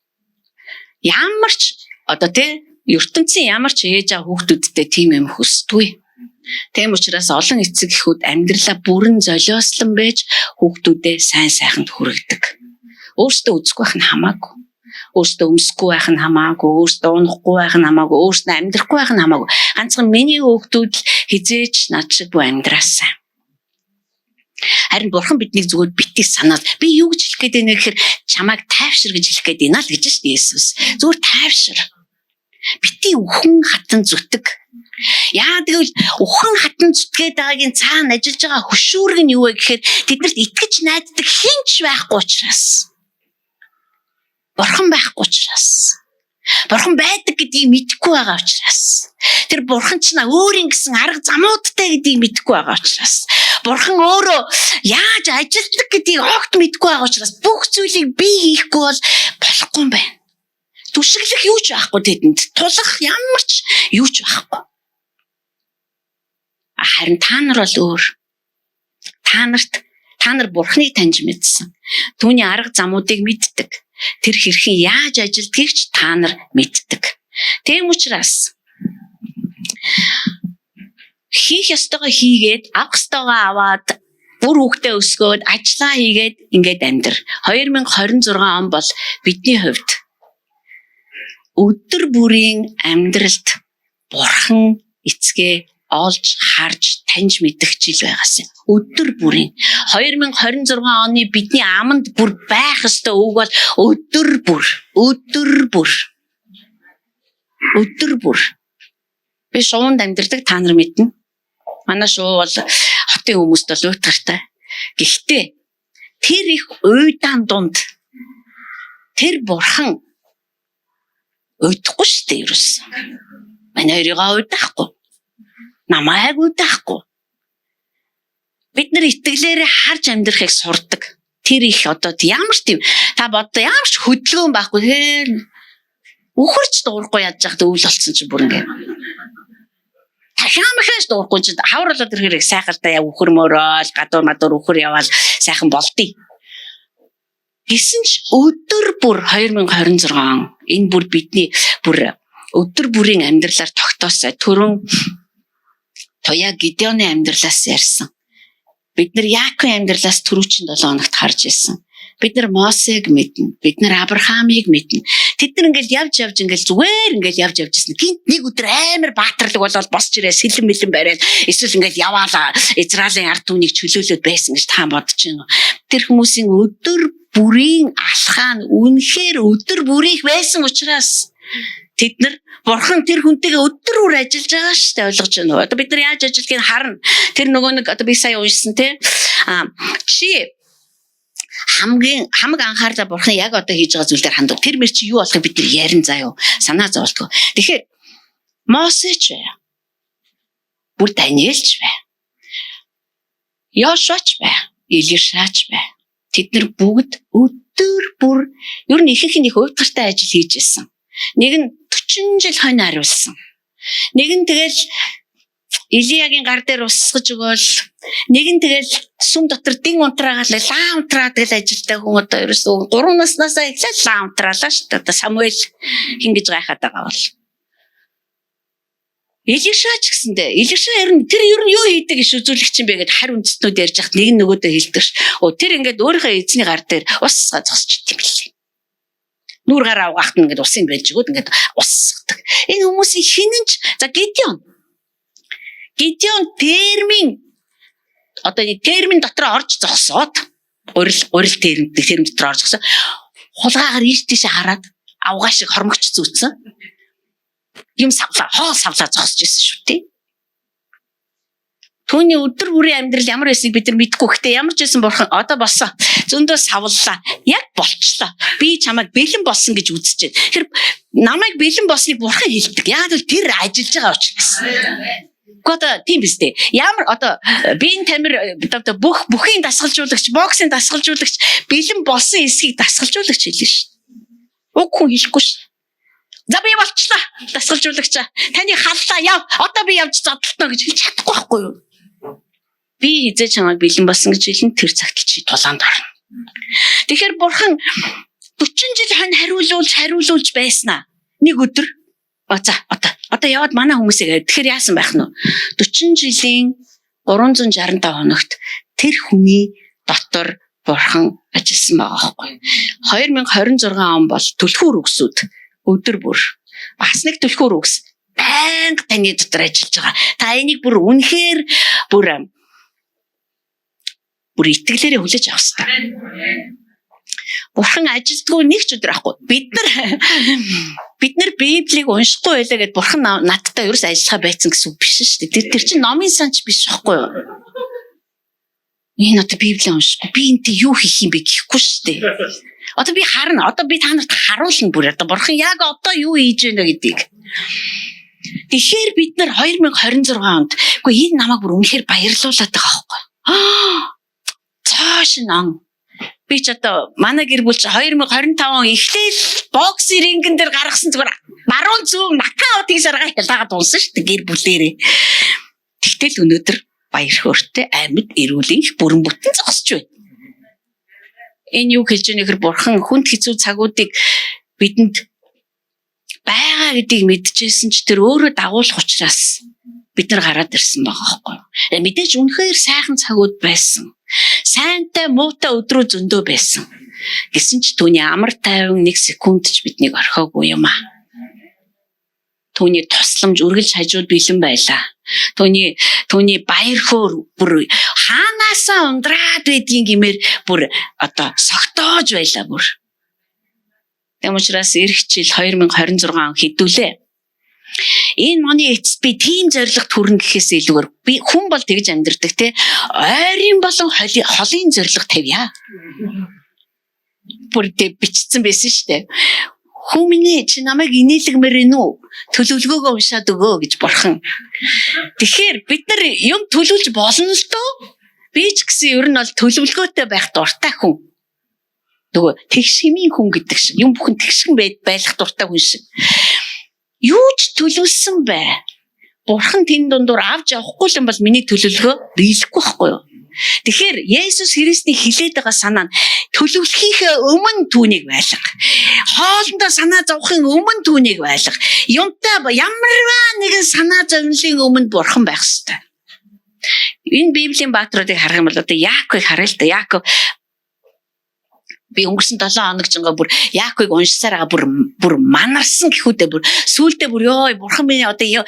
Ямар ч одоо тэг ертөнцийн ямар ч ээж аа хүүхдүүдтэй тийм юм хүсдэггүй. Тийм учраас олон эцэг эхүүд амьдралаа бүрэн золиослон байж хүүхдүүдээ сайн сайханд хүргэдэг. Өөртөө үзэхгүй байх нь хамаагүй. Өөртөө өмсөхгүй байх нь хамаагүй, өөртөө унахгүй байх нь хамаагүй, өөртөө амьдрахгүй байх нь хамаагүй. Ганцхан миний хүүхдүүд хизээч над шиг бүү амьдраасан. Харин бурхан биднийг зүгээр битгий санаад би юу гэж хэлэх гээд байна гэхээр чамайг тайвшир гэж хэлэх гээд байна л гэж шүү дээ Есүс. Зүгээр тайвшир. Битгий үхэн хатан зүтг. Яа тэгвэл үхэн хатан зүтгээд байгаагийн цаана ажиллаж байгаа хөшүүрэг нь юу вэ гэхээр тэднэрт итгэж найддаг хэн ч байхгүй учраас. Тэд нар яг тэр хуулиар амьдардаг. Тэд нар яг тэр хуулиар амьдраад байна. Та нар Бурхан байхгүй учраас. Бурхан байдаг гэдгийг мэдэхгүй байгаа учраас. Тэр бурхан ч өөрийн гэсэн арга замуудтай гэдгийг мэдэхгүй байгаа учраас. Бурхан өөрөө яаж ажилтдаг гэдгийг огт мэдэхгүй байгаа учраас бүх зүйлийг би хийхгүй бол болохгүй юм байна. Түшиглэх юу ч байхгүй тэдэнд. Тулах ямар ч юу ч байхгүй. Харин та нар бол өөр. Та нар бурхныг таньж мэдсэн. Түүний арга замуудыг мэддэг. Тэр хэрхэн яаж ажилдгийг ч та нар мэддэг. Тийм учраас хийх ёстойгоо хийгээд, авах ёстойгоо аваад, бүр хүүхдээ өсгөөд, ажиллаа хийгээд ингээд амьдр. 2026 он бол бидний хувьд өдөр бүрийн амьдралд бурхан эцгээ олж, харж, таньж мэдэх жил байгаас. Өдөр бүрийн 2026 оны бидний аманд бүр байх ёстой үг бол өдөр бүр. Би шуунд амьдардаг, та нар мэднэ. Манай шуу бол хотын хүмүүст бол уйтгартай. Гэхдээ тэр их уйдаан дунд тэр бурхан уйдахгүй шүү дээ ерөөс. Манай хоёроо уйдаахгүй. Намайг уйдаахгүй. Бид нар итгэлээрээ харж амьдрахыг сурдаг. Тэр их одоо ямар ч тийм та бодоо ямар ч хөдөлгөөн байхгүй. Үхэрч дуурахгүй яаж яах өвөл болцсон чи бүр ингэ. Тахаамхаас дуурахгүй чи хавар болоод тэр хэрэг сайхан та яа үхэр мөрөөл гадуур мадуур үхэр яваал сайхан болдъё. Гэсэн ч өдөр бүр 2026 он энэ бүр бидний бүр өдөр бүрийн амьдралаар тогтоосоо түрүүн Тоя Гидеоны амьдралаас ярьсан. Бид нар Яаковын амьдралаас түрүүчийн 7 хоногт харж ирсэн. Бид нар Мосег мэднэ. Бид нар Авраамыг мэднэ. Тэд нар ингээл явж ингээл зүгээр ингээл явж ирсэн. Гинт нэг өдөр амар баатарлаг болоод босч ирээ сэлэн мэлэн бариад эсвэл ингээл яваалаа Израилийн ард түмнийг чөлөөлөд байсан гэж та бодож байна уу? Тэр хүмүүсийн өдөр бүрийн алхаа нь үнэхээр өдөр бүрийнх байсан учраас тэд нар бурхан тэр хүнтэйгээ өдөр бүр ажиллаж байгаа шүү дээ, ойлгож байна уу? Одоо бид нар яаж ажиллахыг харна. Тэр нөгөө нэг одоо би сая уншсан те. Чи хамаг анхаарлаа бурхан яг одоо хийж байгаа зүйл дээр хандав. Тэр мэр чи юу болохыг бид нар ярин заа юу? Санаа зовлтгоо. Тэгэхээр Мосеч бай. Бүр Даниэлч бай. Йошуач бай. Илишач бай. Тэд нар бүгд өдөр бүр ер нь их уйтгартай ажил хийж ирсэн. Нэг нь 40 жил хонь хариулсан. Нэг нь тэгэл Илиягийн гар дээр усгаж өгөөл. Нэг нь тэгэл сүм дотор дин унтраагаал лаунтраа тэгэл ажилтай хүн одоо ерөөсөө 3 наснасаа эхлээд лаунтраалаа шүү дээ. Одоо Самуэль ингэж гайхаад байгаа бол. Илишаач гэсэндээ Илиша тэр ер нь юу хийдэг гэж үзүүлэгч юм бэ гэд харь үндэстнүүд ярьж хахад нэг нөгөөдөө хэлдэг ш. Тэр ингээд өөрийнхөө эзний гар дээр усгаа зогсч идэм билээ. Нүур гараа угаахт нь ингээд усын байж өгөөд ингээд усгадаг. Энэ хүмүүсийн хинэнч за Гидеон термин дотор орж зогсоод урил термин дотор орж зогсоо хулгаагаар ийш тийш хараад авгаа шиг хормогч зүүцсэн. Юм савлаа хоол савлаа зогсож ирсэн шүү дээ. Түүний өдөр бүрийн амьдрал ямар байсныг бид нар мэдэхгүй. Гэхдээ ямар ч байсан бурхан одоо болсон. Зөндөө савллаа. Яг болчлоо. Би чамайг бэлэн болсон гэж үзэж байна. Тэр намайг бэлэн болсныг бурхан хэлдэг. Яг л тэр ажиллаж байгаа учраас. Гэхдээ тийм биз дээ. Ямар одоо биеийн тамир одоо бүхийн дасгалжуулагч, боксийн дасгалжуулагч бэлэн болсон эсхийг дасгалжуулагч хэлнэ шүү. Уг хүн хэлэхгүй шүү. За би болчлаа. Дасгалжуулагч. Таны халлаа яв. Одоо би явж зодтолтно гэж хэлж чадахгүй байхгүй юу? Би эзээ чамайг бэлэн болсон гэж хэлэн тэр цагт чи тулаанд орно. Тэгэхээр бурхан 40 жил хань хариулуулж байснаа. Нэг өдөр одоо яваад манай хүмүүсийг тэгэхээр яасан байх нь вэ? 40 жилийн 365 хоногт тэр хүний дотор бурхан ажилласан байгаа байхгүй. 2026 он бол түлхүүр үгсүүд өдөр бүр бас нэг түлхүүр үгс банк таны дотор ажиллаж байгаа. Та энийг бүр үнэхээр бүр итгэлээрээ хүлээж авах хэрэгтэй. Бурхан ажилдгүй нэг ч өдөр ахгүй. Бид нар Библийг уншихгүй байлаа гэд бурхан надтай ерөөс ажиллахаа байцсан гэсэн үг биш шүү дээ. Тэр чинь номын санч биш байхгүй юу? Энэ одоо Библийг уншихгүй. Би энтэй юу хийх юм бэ гэхгүй шүү дээ. Одоо би харна. Одоо би та нарт харуулна бүр. Одоо бурхан яг одоо юу хийж байна гэдгийг. Тэгэхээр бид нар 2026 онд үгүй энэ намайг бүр үнэхээр баярлуулад байгаа байхгүй. Цааш нан. Би ч одоо манай гэр бүл чи 2025 он эхлээл бокс рингэн дээр гаргасан зүгээр баруун зүүн нокаут хийж арга ялгаад унсан шүү дээ гэр бүлээрээ. Тэгтэл өнөөдөр баяр хөөртэй амьд эрүүлийн бүрэн бүтэн зогсож байна. Энэ юу хэлж байгааг бурхан хүнд хэцүү цагуудыг бидэнд байгаа гэдгийг мэдчихсэн ч тэр өөрөө дагуулах учраас бид нар гараад ирсэн байгаа байхгүй. Мэдээж үнэхээр сайхан цагууд байсан. Сайнтай муутай өдрөө зөндөө байсан. Гэсэн ч түүний амар тайван 1 секунд ч биднийг орхиогүй юм аа. Түүний тусламж үргэлж хажууд бэлэн байлаа. Түүний баяр хөөр бүр хаанаасаа ундраад байдгийн гэмээр бүр одоо согтоож байлаа бүр. Тэм учраас эх жил 2026 он хэдүүлээ. Энэ моны эцэст би тийм зориг төрн гэхээс илүүгээр би хүн бол тэгж амьдэрдэг те ойрын болон холын зориг тавья. Бүр тэ бичсэн байсан шүү дээ. Хүмүүний чи намайг инээлгмээр нүү төлөвлөгөөгөө уншаад өгөө гэж бурхан. Тэгэхээр бид нар юм төлөвлөж болно л доо. Би ч гэсэн ер нь бол төлөвлөгөөтэй байх дуртай хүн. Нөгөө тэгшмийн хүн гэдэг шиг юм бүхэн тэгшгэн байх дуртай хүн шиг. Юу ч төлөвлөсөн бай. Бурхан тэн дундуур авч явахгүй юм бол миний төлөвлөгөө биелэхгүй байхгүй юу? Тэгэхээр Есүс Христний хилээд байгаа санаа нь төлөвлөхийнхээ өмнө түүнийг байлга. Хоолндоо санаа зовхын өмнө түүнийг байлга. Юмтай ямарваа нэгэн санаа зовлын өмнө бурхан байх ёстой. Энэ Библийн баатруудыг харах юм бол одоо Яаковыг харъя л да. Яаков би өнгөрсөн 7 хоног жингээ бүр Яаковыг уншсараа бүр манарсан гэхүүдээ бүр сүулдэ бүр ёо бурхан минь одоо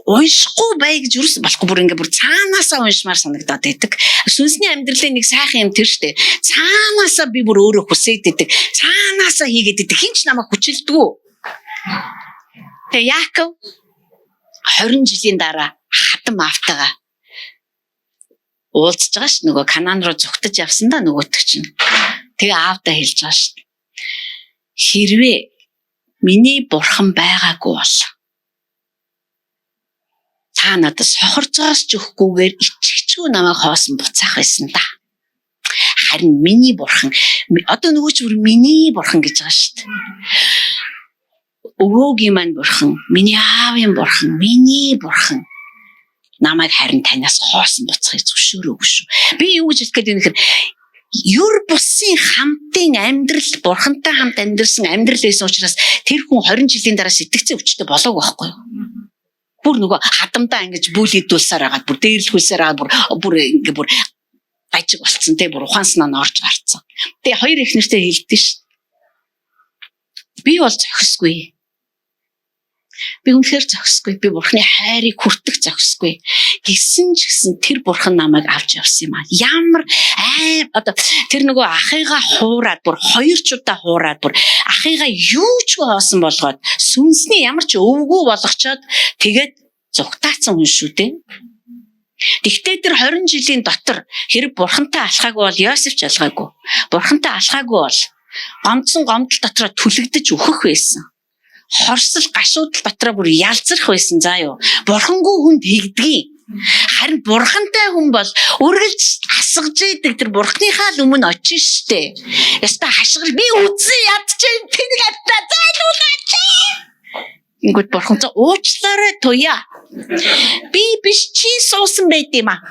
уншихгүй бай гэж юус болохгүй бүр ингээ бүр цаанаасаа уншмаар санагдаад байдаг. Сүнсний амьдралын нэг сайхан юм тэр штэ. Цаанаасаа би бүр өөрөө хүсээд байдаг. Цаанаасаа хийгээд байдаг. Хинч намайг хүчилдэггүй. Тэгээ Яаков 20 жилийн дараа хатам автагаа уулзж байгаа ш нөгөө Канаан руу зүгтэж явсан да нөгөөтг чинь. Тэгээ аавдаа хэлж байгаа ш. Хэрвээ миний бурхан байгаагүй бол та надад сохорцоос ч өгөхгүйгээр ичгчгүй намайг хоосон буцаах байсан да. Харин миний бурхан одоо нөгөө ч бүр миний бурхан гэж байгаа ш. Өвөөгийн маань бурхан, миний аавын бурхан, миний бурхан намайг харин танаас хоосон буцахыг зөвшөөрөөгүй шүү. Би юу гэж хэлэх гээд юм хэрэг юр бусын хамтын амьдрал бурхантай хамт амьдрсан амьдрал байсан учраас тэр хүн 20 жилийн дараа сэтгцэн өвчтэй болоогүй байхгүй юу? Бүр нөгөө хадамдаа ингэж бүлэдүүлсээр агаад бүр дээрлэхүүлсээр агаад бүр ингэ бүр ажиг болцсон те бүр ухаанснаа нь орж гарцсан. Тэгээ хоёр их нэртэй хэлдэж ш. Би бол зохисгүй. Би үнэхээр зохисгүй. Би бурханы хайрыг хүртэх зохисгүй. Гэсэн ч гэсэн тэр бурхан намайг авч явсан юм аа. Ямар одоо тэр нөгөө ахыгаа хуураад бүр 2 удаа хуураад бүр ахыгаа юу ч хоосон болгоод сүнсний ямар ч өвгөө болгочоод тэгээд зүгтаацсан хүн шүү дээ. Тэгтээ тэр 20 жилийн дотор хэрэг бурхантай алхаагүй бол Йосеф ч алхаагүй. Бурхантай алхаагүй бол гомдсон гомдол дотроо түлэгдэж өөхөх байсан. Хорсол гашуудал дотроо бүр ялзрах байсан заа юу. Бурхангүй хүнд хийгдгийг. Харин бурхантай хүн бол үргэлж асгаж идэг тэр бурхныхаа л өмнө очиж штэ. Яста хашгир би үзэн ядчих тэнэг атта зайлуулаач. Ингүүд бурхан цаа уучлаарай туяа. Би биш чи суусан байд юм аа.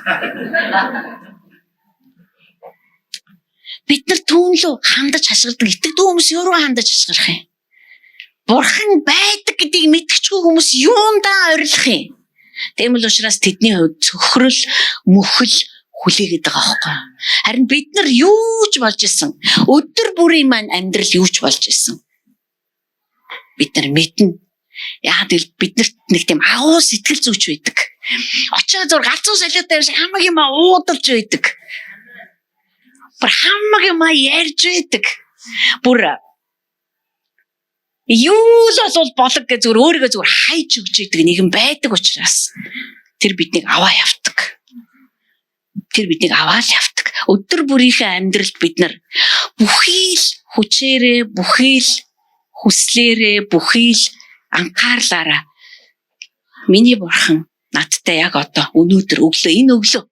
Бид нар түүнлөө хандаж хашгирдаг итгэдэг хүмүүс юу руу хандаж хашгирах юм? Бурхан байдаг гэдгийг мэдчихгүй хүмүүс юундаа орилох юм? Тийм л учраас тэдний хувьд цөхрөл, мөхөл хүлээгээд байгаа байхгүй. Харин бид нар юу ч болж исэн. Өдөр бүрийн маань амьдрал юу ч болж исэн. Бид нар мэднэ. Яагаад гэвэл биднэрт нэг тийм агуу сэтгэл зүйч байдаг. Очоо зур галзуу солиотой хамаг юм уудалж байдаг. Бүр хамаг юм ярьж байдаг. Бүр юу л бол болог гэж зүгээр өөрийгөө зүгээр хайж өгч идэг нэгэн байдаг учраас тэр биднийг аваа явдаг. тэр биднийг аваад явдаг. Өдөр бүрийнхээ амьдралд бид нар бүхий л хүчээрээ, бүхий л хүслээрээ, бүхий л анхаарлаараа миний бурхан надтай яг одоо өнөөдөр өглөө энэ өглөө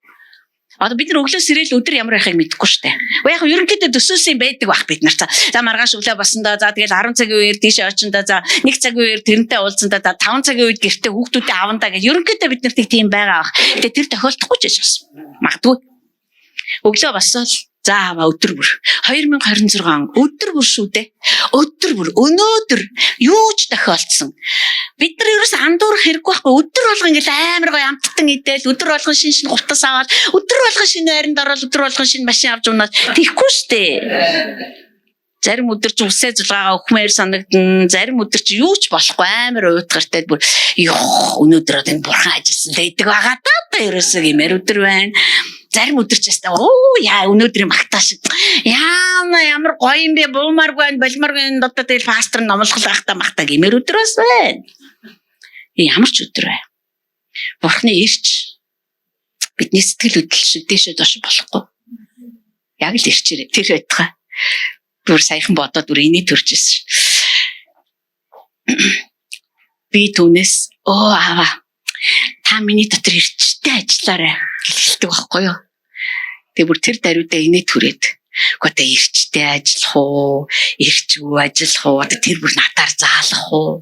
одоо бид нар өглөө сэрэл өдөр ямар байхыг мэдэхгүй штэ. Яг ерөнхийдөө төсөөсөн байдаг бах бид нар. За маргааш өглөө басандаа за тэгэл 10 цагийн үеэр тийш очиндаа за 1 цагийн үеэр тэрнтэй уулзсандаа за 5 цагийн үед гэртээ хүүхдүүдээ авандаа гэж ерөнхийдөө бид нарт тийм байгаа бах. Тэгээ тэр тохиолдохгүй ч бас магадгүй. Өглөө басвал за өдөр бүр 2026 өдөр бүр шүү дээ. Өдөр бүр өнөөдөр юу ч тохиолдсон. Бид нар ерөөс андуурах хэрэггүй байхгүй. Өдөр болгон ингээл амар гоё амттан идэл, өдөр болгон шин гутас аваад, өдөр болгон шинэ байранд ороод, өдөр болгон шинэ машин авч унаад тийхгүй штэ. Зарим өдөр ч усээ зулгаагаа өхмээр санагдана. Зарим өдөр ч юу ч болохгүй амар уйтгартай бүр өнөөдөр энэ бурхан ажилласан гэдэг байгаа даа ерөөсөө юмэр өдөр байна. Зарим өдөр ч ястаа яа өнөөдрийн магтааш ямар гоё юм бэ буумааргүй байна болмааргүй одоо тэгэл пастор номлох байхдаа магтаа гэмээр өдөр бас байна. Ямар ч өдөр бай. Бурхны ирч бидний сэтгэл хөдлөл шиг дэшээ доош болохгүй. Яг л ирчээрээ тэр байтугай. Бүр саяхан бодоод бүр инээ төржсэн. Би түүнээс аваа та миний дотор ирчтэй ажиллаарай гэж хэлдэг байхгүй юу. Тэгээ бүр тэр даруйдаа инээ түрээд. Гэхдээ ирчтэй ажиллах уу, ирчгүй ажиллах уу, тэр бүр надаар заалах уу.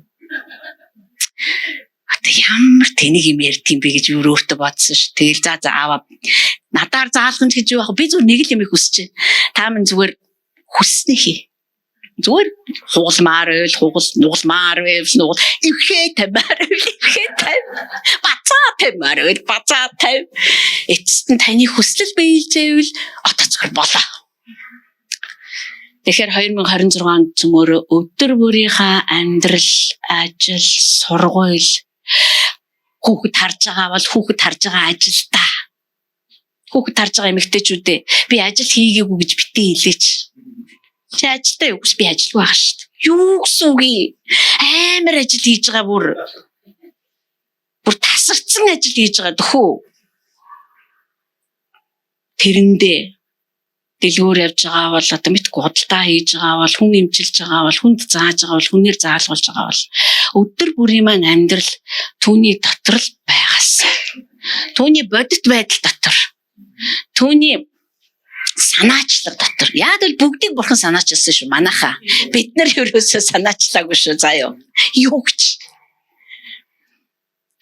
Одоо ямар тэнийг юм ярьд юм бэ гэж өөртөө бодсон ш. Тэгэл за аваа надаар заалах гэж юу яах вэ? Би зүгээр нэг л юм хүсэж байна. Та минь зүгээр хүснэ хий. Зүгээр хуулмаар байвал ихээ тамаар бацаа тавь эцэст нь таны хүсэл биелжээвэл одоо зүгээр болоо. Тэгэхээр 2026 онд цөмөрө өдөр бүрийнхээ амьдрал, ажил, сургууль хүүхэд харж байгаа бол хүүхэд харж байгаа ажилдаа хүүхэд харж байгаа эмэгтэйчүүдээ би ажил хийгээгүй гэж битгий хэлээч. Чи ажилдаа юу гэж би ажилгүй байгаа шүү дээ. Юу гэсэн үг юм? Амар ажил хийж байгаа бүр тасарсан ажил хийж байгаа дөхөө. Тэрэндээ дэлгүүр явж байгаа бол одоо мэдгүй худалдаа хийж байгаа бол хүн эмчилж байгаа бол хүнд зааж байгаа бол хүнээр заалгуулж байгаа бол өдөр бүрийн маань амьдрал түүний дотор л байгаас. Түүний бодит байдал дотор. Түүний санаачлаг дотор. Яг л бүгдийг бурхан санаачилсан шүү манайхаа. Бид нар ерөөсөө санаачлаагүй шүү заа юу. Юу гэж.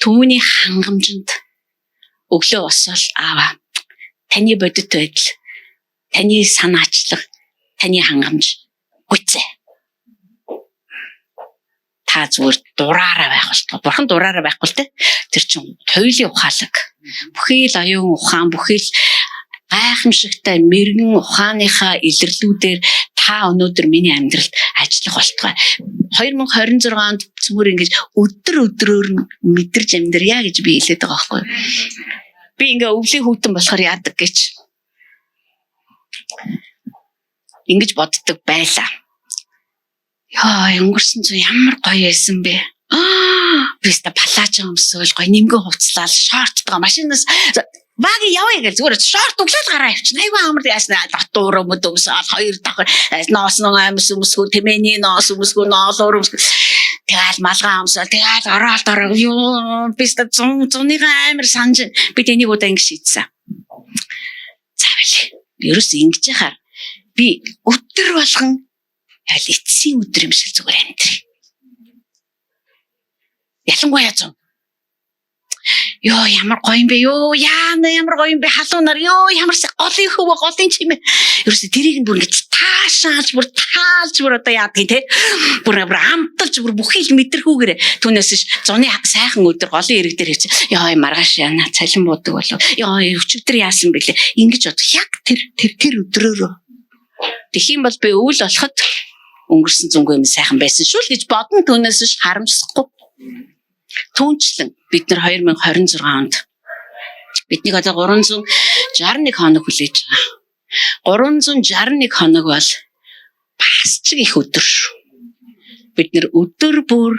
Түүний хангамжинд өглөө босвол аваа. Таны бодит байдал, таны санаачлаг, таны хангамж гүцээ. Та зүгээр дураараа байх болтгоо. Бурхан дураараа байхгүй л те. Тэр чинь туйлын ухаалаг. Бүхий л оюун ухаан, бүхий л гайхамшигтай мэрэгэн ухааныхаа илэрлүүдээр та өнөөдөр миний амьдралд ажиллах болтугай. 2026 онд цөмөр ингэж өдрөөр нь мэдэрч амьдрья гэж би хэлээд байгаа байхгүй. Би ингээ өвлийн хүүтэн болохоор яадаг гэж ингэж боддог байлаа. Яа, өнгөрсөн зүй ямар гоё байсан бэ? Биста палач өмсөөл гоё нэмгэн хувцлал, шорттойгоо машинаас баг явъя гэж зүгээр шорт өглөө гараа явчихна. Айгүй амар яасна дотор өмд өмсөөл хоёр давхар ноос амс өмсгөө тэмээний ноос өмсгөө ноолоор өмсгөө тэгэл малгай өмсөөл тэгэл ороод юу биста зуныга амар санаж би тэнийг удаа ингэ шийдсэн. Заавал ерөөс ингэж яхаар би өдөр болгон аль эцсийн өдөр юм шиг зүгээр амьдрий. Ялангуяа зам. Йоо ямар гоё юм бэ ёо ямар гоё юм бэ халуунаар ёо ямар голын хөвөө голын чимээ ерөөсө тэрийг бүр ингэж таалж бүр одоо яадгийг те бүр амталж бүр бүхий л мэдэрхүүгээр түүнээс ш зуны сайхан өдөр голын ирэг дээр хийчих ёо маргааш яана цалин буудаг болов ёо өчигдөр яасан бэлээ ингэж бод яг тэр өдрөөрөө тэгхийн бол би өвөл болоход өнгөрсөн зөнгөө юм сайхан байсан шүү л гэж бодон түүнээс ш харамсахгүй. Түүнчлэн бид нар 2026 онд биднийг одоо 361 хоног хүлээж байгаа. 361 хоног бол бас ч их өдөр шүү. Бид нар өдөр бүр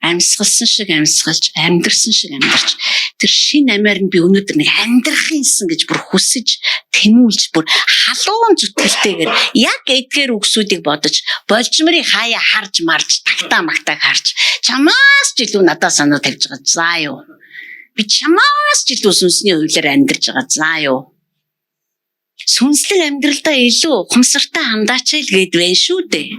амьсгалсан шиг амьсгалж, амьдрсан шиг амьдарч тэр шин амиар нь би өнөөдөр нэг амьдрах юмсан гэж бүр хүсэж, тэмүүлж, бүр халуун зүтгэлтэйгээр яг эдгээр үгсүүдийг бодож, болжмрыг хаяа харж марж, тагтаа магтааг харж, чамаас ч илүү надад санаа тавьж байгаа. Заа юу. Би чамаас ч илүү сүнсний хувьлаар амьдарч байгаа. Заа юу. Сүнслэг амьдралдаа илүү ухамсартай хандаач л гээд байна шүү дээ.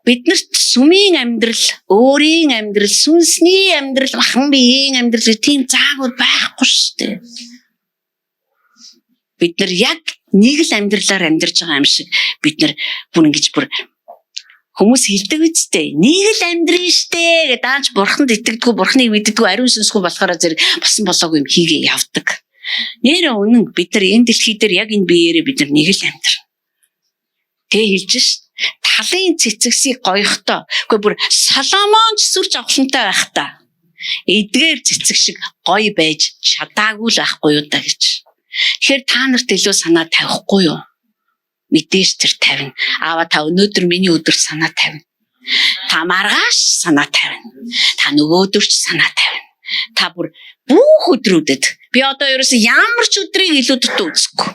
Биднэрт сүмийн амьдрал, өөрийн амьдрал, сүнсний амьдрал, махан биеийн амьдрал тийм заагууд байхгүй шүү дээ. Бид нар яг нэг л амьдралаар амьдарч байгаа юм шиг бид нар бүр ингэж бүр хүмүүс хэлдэг үстэй. Нэг л амьдрын штэ гэдэг аач бурханд итгэдэггүй, бурхныг мэддэггүй, ариун сүнсгүй болохоор зэрэг басан болоогүй юм хийгээ явдаг. Нэр үнэн бид нар энэ дэлхий дээр яг энэ биеэрээ бид нар нэг л амьдрна. Тэ хэлж шít. Талын цэцэгсийг гоёхдоо үгүй бүр Соломон ч сүрж авахлантай байх та. Эдгээр цэцэг шиг гоё байж чадаагүй л байхгүй юу да гэж. Тэгэхээр та нарт илүү санаа тавихгүй юу? Мэдээж тэр тавина. Аава та өнөөдөр миний өдөр санаа тавина. Та маргааш санаа тавина. Та нөгөө өдөрч санаа тавина. Та бүр бүх өдрүүдэд би одоо ерөөсөө ямар ч өдрийг илүү дутуу үзэхгүй.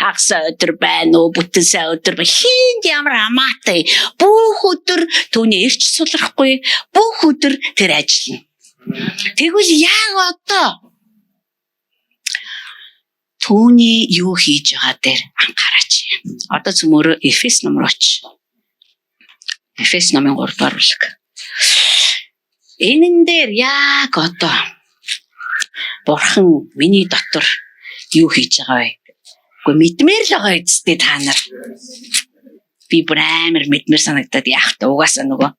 Хагас өдөр байна уу, бүтэн сайн өдөр ба хинд ямар амаатай бүх өдөр түүний ирч сулрахгүй, бүх өдөр тэр ажиллана. Тэгвэл яг одоо түүний юу хийж байгаа дээр анхаараач. Одоо цөмөрө Эфес номроо оч. Эфес номын 3 дугаар бүлэг. Энэн дээр яг одоо Бурхан миний дотор юу хийж байгаа вэ? Гэхдээ мэдмээр л байгаа эцтэй та нар. Би бүр амар мэдмээр санагдаад яах вэ? Угаасаа нөгөө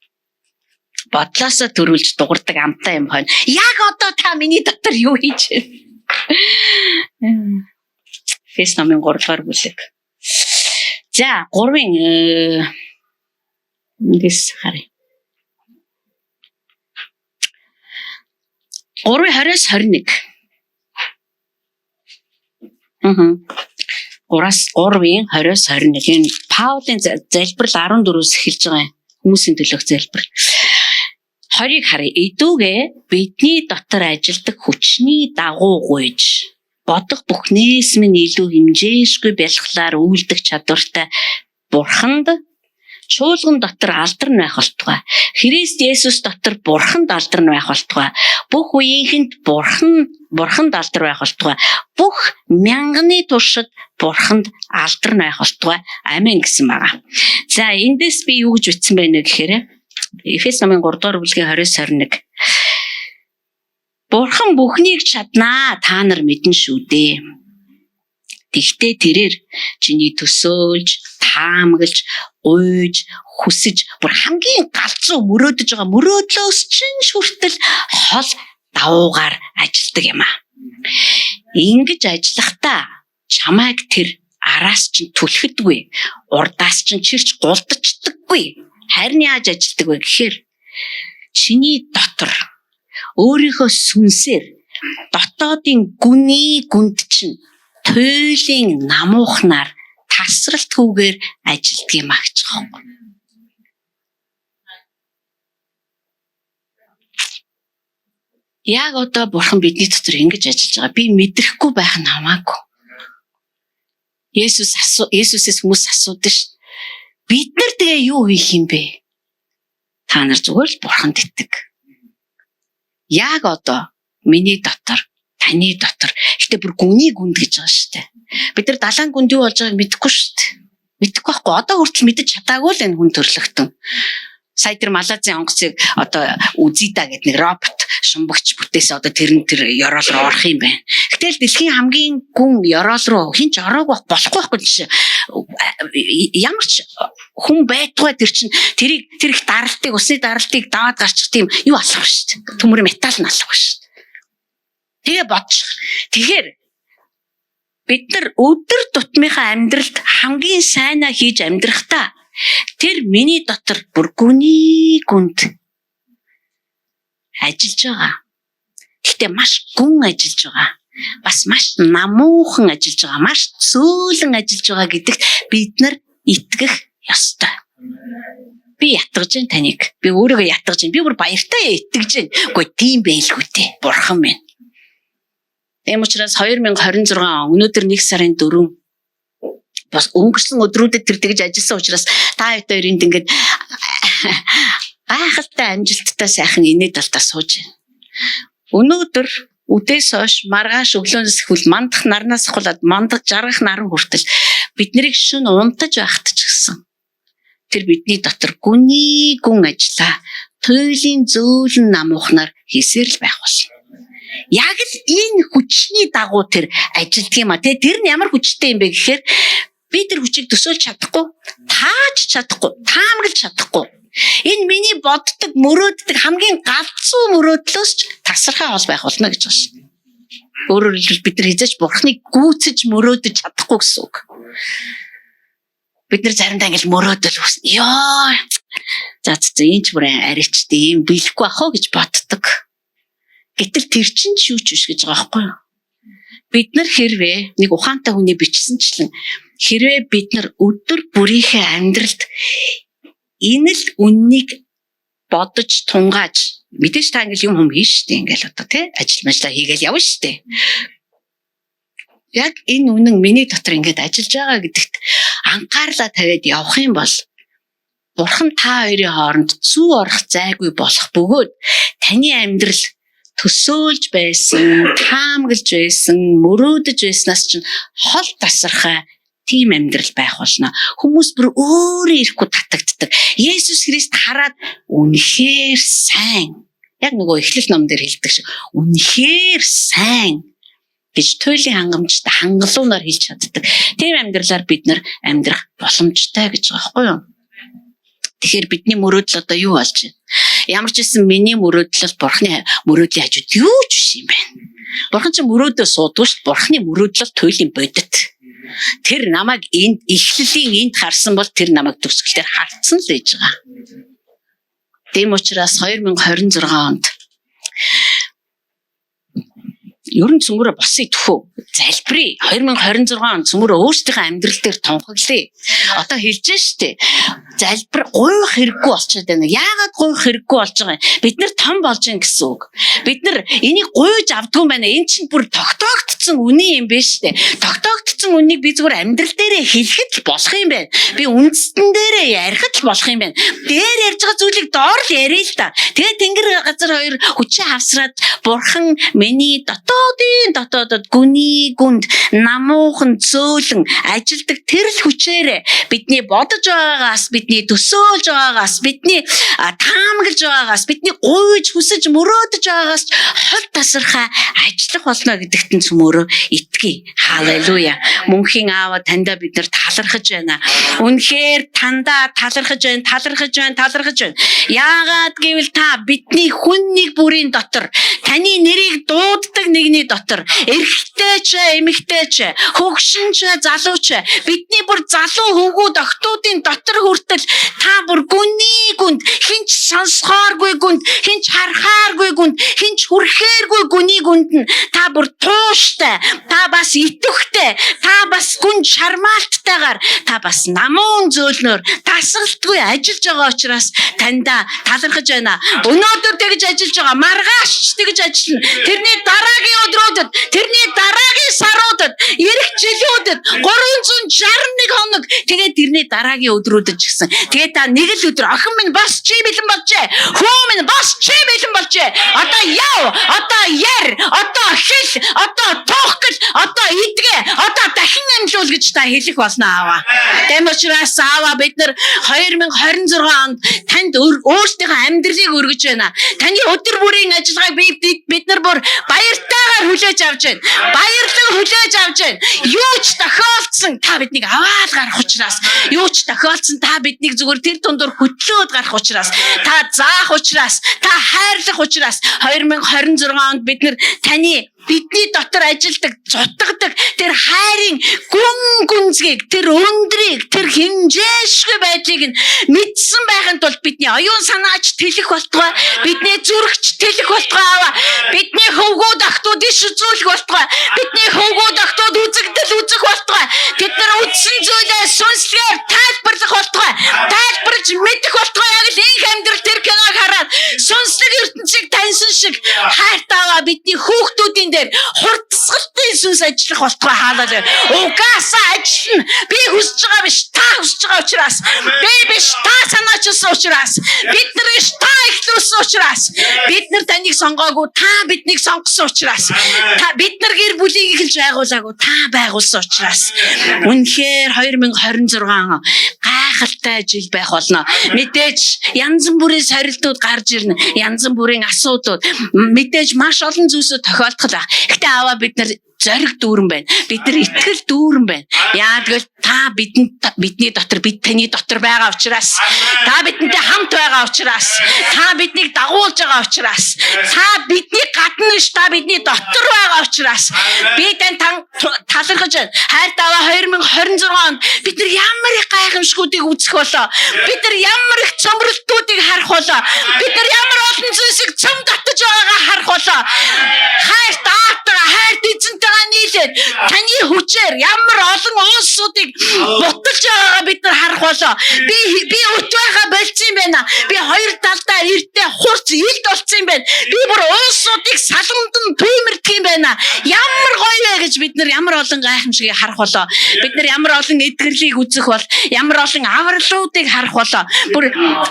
бодлоосоо төрүүлж дуурдаг амтай юм хойно. Яг одоо та миний дотор юу хийж байна? Фэс номын 3 дугаар бүлэг. За 3-ын эндээс харъя. 3:20-21. 3-ын 20-21 Паулийн залбирал 14-өөс эхэлж байгаа юм. Хүмүүсийн төлөөх залбирал. 20-ыг харъя. Эдүүгээ бидний дотор ажилдаг хүчний дагуу гуйж, бодох бүхнээс минь илүү хэмжээшгүй бэлхлаар үйлдэх чадвартай Бурханд чуулган дотор алдар нь байх болтугай. Христ Есүс дотор Бурханд алдар нь байх болтугай. Бүх үеийнхэнд Бурханд алдар байх болтугай. Бүх мянганы туршид Бурханд алдар нь байх болтугай. Амен гэсэн байгаа. За эндээс би юу гэж үтсэн байна гэхээр Эфес номын 3 дугаар бүлгийн 20-21. Бурхан бүхнийг чаднаа та нар мэднэ шүү дээ. Тэгтээ тэрээр чиний төсөөлж, таамаглаж, уйж, хүсэж бүр хамгийн галзуу мөрөөдөж байгаа мөрөөдлөөс чинь хүртэл хол давуугаар ажилдаг юм аа. Ингэж ажиллахдаа чамайг тэр араас чинь түлхэдгүй, урдаас чинь чирч гулдчихдаггүй. Харин яаж ажилдаг вэ гэхээр чиний дотор өөрийнхөө сүнсээр дотоодын гүний гүнд чинь туйлын намуухнаар тасралтгүйгээр ажилдаг юм агч байгаа. Яг одоо Бурхан бидний дотор ингэж ажиллаж байгаа. Би мэдрэхгүй байх нь хамаагүй. Есүсээс хүмүүс асуудаг ш. Бид нар тэгээ юу хийх юм бэ? Та нар зүгээр л Бурханд итэг. Яг одоо миний дотор, таны дотор гэтээ бүр гүний гүнд гэж байгаа шүү дээ. Бид нар далайн гүнд юу болж байгааг мэдэхгүй шүү дээ. Мэдэхгүй байхгүй. Одоо хүртэл мэдэж чадаагүй л энэ хүн төрлөختөн. Сая тэр Малазийн онгоцыг одоо үзида гэдэг нэг робот шумбагч бүтээсээ одоо тэр ёроол руу орох юм байна. Гэтэл дэлхийн хамгийн гүн ёроол руу хинч ороогүй болохгүй байхгүй жишээ. Ямар ч хүн байтугай тэр чинь тэр их даралтыг, усны даралтыг даваад гарчих тийм юу алах шүү дээ. Төмөр металл нь алах шүү дээ. Тэгээ бодчих. Тэгэхээр бид нар өдөр тутмынхаа амьдралд хамгийн сайнаа хийж амьдрахдаа тэр миний дотор бүр гүний гүнд ажиллаж байгаа. Гэтэ маш гүн ажиллаж байгаа. Бас маш намуухан ажиллаж байгаа. Маш зөөлөн ажиллаж байгаа гэдэгт бид нар итгэх ёстой. Би ятгаж जैन таныг. Би өөрийгөө ятгаж जैन. Би бүр баяртай итгэж जैन. Гэхдээ тийм байлгүй дээ. Бурхан минь. Тэм учраас 2026 өнөөдөр 1 сарын 4 бас өнгөрсөн өдрүүдэд тэр тэгж ажилласан учраас та хоёрын ингээд гайхалтай амжилттай сайхан инээд талдаа сууж байна. Өнөөдөр үдээс хойш маргааш өглөөнөөс эхүүл мандах нарнаас ахуулаад мандах жаргах наран хүртэл бид нарыг шөнө унтаж байхад ч гэсэн тэр бидний дотор гүний гүн ажиллаа туйлын зөөлөн намуухнаар хийсээр л байх болно. Яг л энэ хүчний дагуу тэр ажилддаг юм а. Тэр нь ямар хүчтэй юм бэ гэхээр би тэр хүчийг төсөөлж чадахгүй, тааж чадахгүй, таамаглаж чадахгүй. Энэ миний боддог, мөрөөддөг хамгийн галзуу мөрөөдлөөс ч тасархай хол байх болно гэж байна. Өөрөөр хэлбэл бид нар хизээч бурхныг гүйцэж мөрөөдөж чадахгүй гэсэн үг. Бид нар заримдаа ингэж мөрөөдөл үүснэ. Йоо. За энэ ч бүр арайчтай юм биелэхгүй ах уу гэж боддог. Гэтэл тэр чинь ч юу ч биш гэж байгаа байхгүй юу? Бид нар хэрвээ нэг ухаантай хүний бичсэнчлэн хэрвээ бид нар өдөр бүрийнхээ амьдралд энэ л үннийг бодож тунгааж мэдээж та ингээл юм хийж штэ ингээл одоо тий ажил мажлаа хийгээл явна штэ. Яг энэ үнэн миний дотор ингээд ажиллаж байгаа гэдэгт анхаарлаа тавиад явах юм бол Бурхан та хоёрын хооронд зүү орох зайгүй болох бөгөөд таны амьдрал төсөөлж байсан, таамаглаж байсан, мөрөөдөж байснаас чинь хол тасархай тийм амьдрал байх болно. Хүмүүс бүр өөрөө ирэхгүй татагддаг. Есүс Христ хараад үнэхээр сайн. Яг нөгөө Эхлэл ном дээр хэлдэг шиг үнэхээр сайн гэж туйлын хангамжтай хангалуунаар хэлж чаддаг. Тийм амьдралаар бид нар амьдрах боломжтой гэж байгаа байхгүй юу? Тэгэхээр бидний мөрөөдөл одоо юу болж байна? Ямар ч гэсэн миний мөрөөдөл Бурхны мөрөөдлийн хажууд юу ч биш юм байна. Бурхан ч мөрөөдөө суудаг шүү дээ. Бурхны мөрөөдөл туйлын бодит. Тэр намайг энд эхлэлийн энд харсан бол тэр намайг төгсгөлээр харцсан л гэж байгаа. Тийм учраас 2026 онд ер нь цөмөрө бас идэхүү залбирая. 2026 он цөмөрө өөрсдийнхөө амьдрал дээр тунхаглая. Одоо хэлж штэ. Залбир гуйх хэрэггүй болчиход байна. Яагаад гуйх хэрэггүй болж байгаа юм? Бид нар том болж гин гэсэн үг. Бид нар энийг гуйж авдгүй байна. Энэ чинь бүр тогтоогдсон үний юм биш штэ. Тогтоогдсон үнийг би зүгээр амьдрал дээрээ хэлэхэд л болох юм байна. Би үндстэн дээрээ ярихад л болох юм байна. Дээр ярьж байгаа зүйлийг доор л ярил л да. Тэгээд тэнгэр газар хоёр хүчээ хавсраад Бурхан миний дотоодод гүний гүнд намуухан зөөлөн ажилдаг тэр л хүчээрээ бидний бодож байгаагаас бидний төсөөлж байгаагаас бидний таамаглаж байгаагаас бидний гуйж хүсэж мөрөөдөж байгаагаас хол тасархай ажиллах болно гэдэгт нь цөмөрөө итгэе. Халелуя. Мөнхийн Аава таньда бид нар талархаж байна. Үнэхээр тандаа талархаж байна. Яагаад гэвэл та бидний хүн нэг бүрийн дотор таны нэрийг дууддаг нэгний дотор эрэгтэй ч эмэгтэй ч хөгшин ч залуу ч бидний бүр залуу хөвгүүд охтуудын дотор хүртэл та бүр гүний гүнд хинч сонсохооргүй гүнд хинч харахааргүй гүнд хинч хүрхээргүй гүний гүнд нь та бүр тууштай та бас итгэвтэй та бас гүн шармаалттайгаар та бас намуун зөөлнөөр тасралтгүй ажиллаж байгаа учраас таньда талархаж байна. Өнөөдөр тэгж ажиллаж байгаа, маргааш тэгж ажиллана. Тэрний дараагийн өдрүүдэд, тэрний дараагийн саруудад, эх жилүүдэд 361 хоног тэгээд тэрний дараагийн өдрүүдэд ч гэсэн. Тэгээд та нэг л өдөр охин минь бас чи бэлэн болжээ. Хүү минь бас чи бэлэн болжээ. Одоо яв, одоо яр, одоо хэл, одоо туухгал, одоо идгээ, одоо дахин амжуул гэж та хэлэх болно аава. Тэм учраас аава бид нар 2026 онд танд өөрсдийнхөө амьдралыг өргөж байна. Таны өдөр бүрийн ажиллагааг бид нар бүр баяртайгаар хүлээж авч байна. Баярлан хүлээж авч байна. Юу ч тохиолдсон та биднийг аваад гарах учраас, юу ч тохиолдсон та биднийг зүгээр тэр тундуур хөтлөөд гарах учраас, та заах учраас, та хайрлах учраас 2026 онд бид нар таны бидний дотор ажилдаг, зутгадаг тэр хайрын гүнзгийг, тэр өндрийг, тэр хэмжээшгүй байдлыг нь мэдсэн байхын тулд бидний оюун санаач тэлэх болтугай, бидний зүрхч тэлэх болтугай аваа. Бидний хөвгүүд охтууд иш үзүүлэх болтугай, бидний хөвгүүд охтууд үзэгдэл үзэх болтугай. Тэд нар үдсэн зүйлээ сүнслэгээр тайлбарлах болтугай, тайлбарлаж мэдэх болтугай. Яг л энэ амьдрал тэр киног хараад сүнслэг ертөнцийг таньсан шиг хайртайгаа бидний хүүхдүүдийн дээр хурдсгалтын сүнс ажиллах болтугай. Хаалаа. Угаасаа ажиллана. Би хүсэж байгаа биш, та хүсэж байгаа учраас. Би биш, та санаачилсан учраас. Бид нар биш, та ихлүүлсэн учраас. Бид нар таныг сонгоогүй, та биднийг сонгосон учраас. Бид нар гэр бүлийг эхэлж байгуулаагүй, та байгуулсан учраас. Үнэхээр 2026 гайхалтай жил байх болно. Мэдээж янз бүрийн сорилтууд гарч ирнэ. Янз бүрийн асуудууд мэдээж маш олон зүйлсүүд тохиолдох байх. Гэтэ аваа бид нар зориг дүүрэн байна. Бид нар итгэл дүүрэн байна. Яагт та бидний дотор, бид таны дотор байгаа учраас, та бидэнтэй хамт байгаа учраас, та биднийг дагуулж байгаа учраас, та бидний гадна биш, та бидний дотор байгаа учраас би тань талархаж байна. Хайртайгаа 2026 онд бид нар ямар их гайхамшгуудыг үзэх болоо. Бид нар ямар их цөмрөлтүүдийг харах болоо. Бид нар ямар олон зүйлсийг цөм татаж байгаагаа харах болоо. Хайртайгаа, хайрт эзэнтэйгээ нийлээд таны хүчээр ямар олон улсуудыг буталж байгаагаа бид нар харах болоо. Би өтвэхэ болцсон юм байна. Би хоёр талдаа эртээ хурц илд болцсон юм байна. Би бүр улсуудыг саламдан түймэрдэх юм байна. Ямар гоё вэ гэж бид нар ямар олон гайхамшигыг харах болоо. Бид нар ямар олон эдгэрлийг үзэх бол, ямар олон авралуудыг харах болоо. Бүр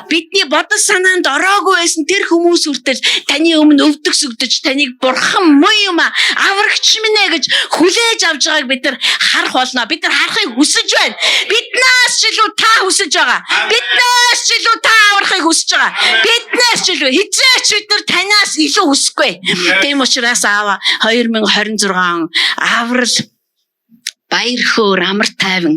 бидний бодол санаанд ороогүй байсан тэр хүмүүс хүртэл таны өмнө өвдөгсөгдөж, таныг бурхан муу юм аврагч минь ээ гэж хүлээж авч байгааг бид нар харах болно. Бид нар харахыг хүсэж байна. Биднээс ч илүү та хүсэж байгаа. Биднээс ч илүү та аврахыг хүсэж байгаа. Биднээс ч илүү хизээч бид нар танаас илүү хүсэхгүй. Тийм учраас аава 2026 аврал, баяр хөөр, амар тайван,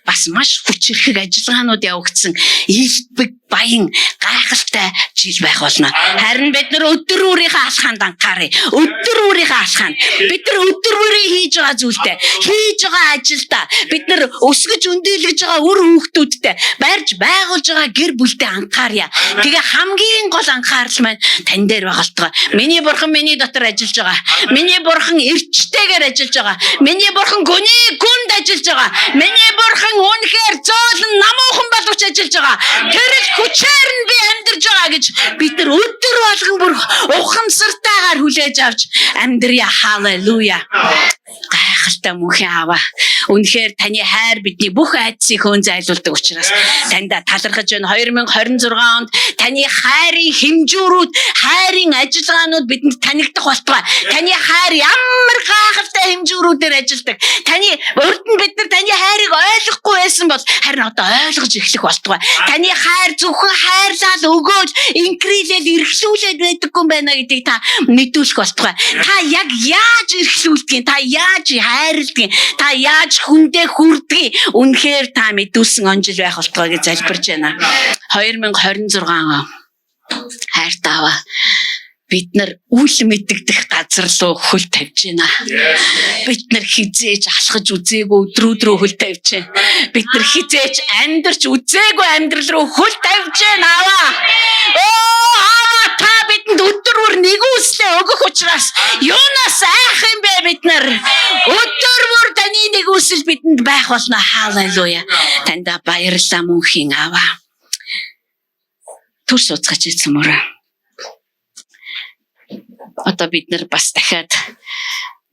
бас маш хүчрхэг ажиллагаанууд явагдсан илбэг баян гайхалтай жил байх болно. Харин бид нар өдөр өөрийнхөө алхаанд анхаарай. Өдөр өөрийнхөө алхаанд. Бид нар өдөр бүрийн хийж байгаа зүйлдээ, хийж байгаа ажилдаа, бид нар өсгөж өндийлгэж байгаа үр хүүхдүүдтэй, барьж байгуулж байгаа гэр бүлдээ анхаарья. Тэгээ хамгийн гол анхаарал маань тань дээр байгaalтай. Миний бурхан миний дотор ажиллаж байгаа. Миний бурхан эрчтэйгээр ажиллаж байгаа. Миний бурхан гүнд ажиллаж байгаа. Миний бурхан үнэхээр зөөлөн намуухан боловч ажиллаж байгаа. Тэр л хүчээр нь би амьдарч байгаа гэж бид нар өдөр болгон бүр ухамсартайгаар хүлээж авч амьдрья. Халелуя. Гайхалтай мөнхийн аава. Үнэхээр таны хайр бидний бүх айдсыг хөөн зайлуулдаг учраас таньда талархаж байна. 2026 онд таны хайрын хэмжүүрүүд, хайрын ажиллагаанууд бидэнд танигдах болтугай. Таны хайр ямар гайхалтай хэмжүүрүүдээр ажилладаг. Таны урд нь бид нар таны хайрыг ойлгохгүй байсан бол харин одоо ойлгож эхлэх болтугай. Таны хайр зөвхөн хайрлал өгөөж, инкрилээд эрхлүүлээд байдаггүй юм байна гэдгийг та мэдүүлэх болтугай. Та яг яаж эрхлүүлдгийг, та яаж хайрладгийг, та яаж хүндээ хүрдгийг үнэхээр та мэдүүлсэн он жил байх болтугай гэж залбирч байна. 2026 хайртайгаа бид нар үл мэддэх газар руу хөл тавьж байна. Бид нар хизээж алхаж үзээгүй өдрөө хөл тавьж байна. Бид нар хизээж амьдарч үзээгүй амьдрал руу хөл тавьж байна. Аваа та бидэнд өдөр бүр нэгүслээ өгөх учраас юунаас айх юм бэ бид нар? Өдөр бүр таны нэгүсэл бидэнд байх болно. Халелуя. Танда баярлалаа мөнхийн аваа. Түр суцгаж ийцэн мөрөө. Одоо бид нар бас дахиад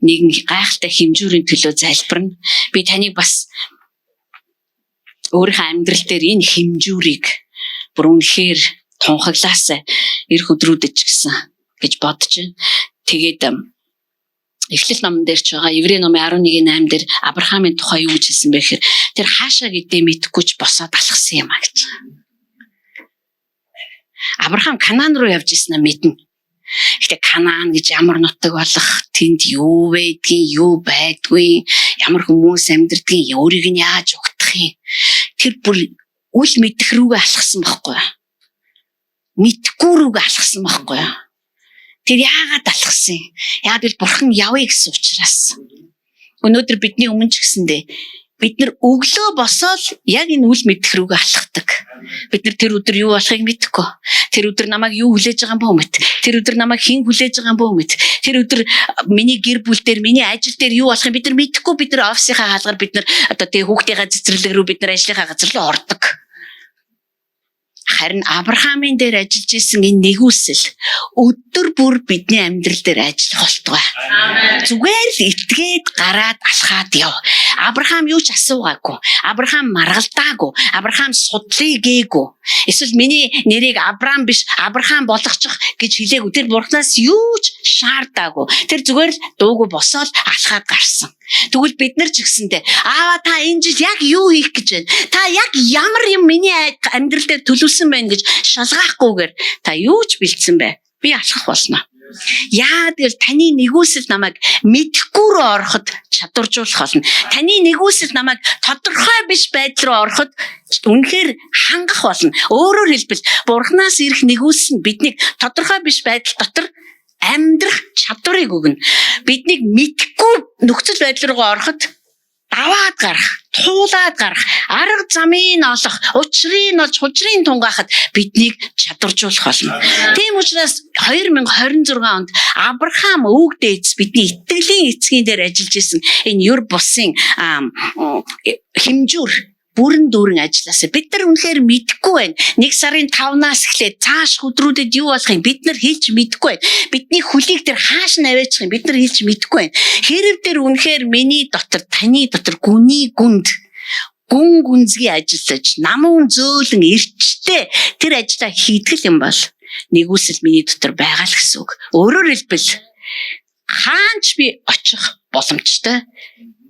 нэгэн гайхалтай хэмжүүрийн төлөө залбирна. Би таныг бас өөрийнхөө амьдрал дээр энэ хэмжүүрийг бүр үнэхээр тунхаглаасаа эх өдрүүдэд ч гэсэн гэж бодож байна. Тэгээд Эхлэл номон дээр ч байгаа Еврей номын 11:8 дээр Авраамын тухай юу гэж хэлсэн бэ гэхээр тэр хаашаа гэдээ мэдэхгүй ч босоод алхсан юм а гэж. Авраам Канаан руу явж ирсэн мэднэ. Гэтэ Канаан гэж ямар нутаг болох, тэнд юу байдгийг, юу байдгүй, ямар хүмүүс амьдардгийг, өөрийг нь яаж угтах юм. Тэр бүр үл мэдэх рүүгээ алхсан байхгүй юу? Мэдхгүй рүүгээ алхсан байхгүй юу? Тэр яагаад алхсан юм? Яагаад гэвэл бурхан явъя гэсэн учраас. Өнөөдөр бидний өмнө ч гэсэндээ бид нар өглөө босоод яг энэ үл мэдэх рүүгээ алхдаг. Бид нар тэр өдөр юу болохыг мэдэхгүй. Тэр өдөр намайг юу хүлээж байгаа юм бөө мэд. Тэр өдөр намайг хэн хүлээж байгаа юм бөө мэд. Тэр өдөр миний гэр бүл дээр, миний ажил дээр юу болох юм бид нар мэдэхгүй. Бид нар офисынхаа хаалгаар бид нар одоо тэгээ хүүхдийнхээ цэцэрлэг рүү бид нар ажлынхаа газар руу ордог. Харин Авраамын дээр ажиллаж исэн энэ нэгүсэл өдөр бүр бидний амьдрал дээр ажиллах болтугай. Зүгээр л итгээд гараад алхаад яв. Авраам юу ч асуугаагүй. Авраам маргалдаагүй. Авраам судлыг гээгүй. Эсвэл миний нэрийг Авраам биш Авраам болгочих гэж хэлээгүй. Тэр бурхнаас юу ч шаардаагүй. Тэр зүгээр л дуугүй босоод алхаад гарсан. Тэгвэл бид нар ч гэсэндээ аава та энэ жил яг юу хийх гэж байна? Та яг ямар юм миний амьдрал дээр төлөвлөсөн байна гэж шалгаахгүйгээр та юу ч бэлдсэн бай. Би алхах болно. Яа тэгэл таны нэгүсэл намайг мэдэхгүй рүү ороход чадваржуулах болно. Таны нэгүсэл намайг тодорхой биш байдал руу ороход үнэхээр хангах болно. Өөрөөр хэлбэл бурхнаас ирэх нэгүсэл нь биднийг тодорхой биш байдал дотор амьдрах чадварыг өгнө. Биднийг мэдэхгүй нөхцөл байдал руу ороход даваад гарах, туулаад гарах, арга замыг олох, учрыг олж, хужрыг тунгаахад биднийг чадваржуулах болно. Тийм учраас 2026 онд Авраам өвөг дээдс бидний итгэлийн эцгийн дээр ажиллаж исэн энэ юр бусын хэмжүүр бүрэн дүүрэн ажилласаа бид нар үнэхээр мэдэхгүй байна. 1 сарын 5-наас эхлээд цааш өдрүүдэд юу болох юм бид нар хэлж мэдэхгүй байна. Бидний хөлийг тэр хааш наваачих юм бид нар хэлж мэдэхгүй байна. Хэрэг тэр үнэхээр миний дотор таны дотор гүний гүнд гүн гүнзгий ажиллаж намун зөөлөн эрчтэй тэр ажлаа хийдэг юм бол нэгүсэл миний дотор байгаа л гэсэн үг. Өөрөөр хэлбэл хаанч би очих боломжтой.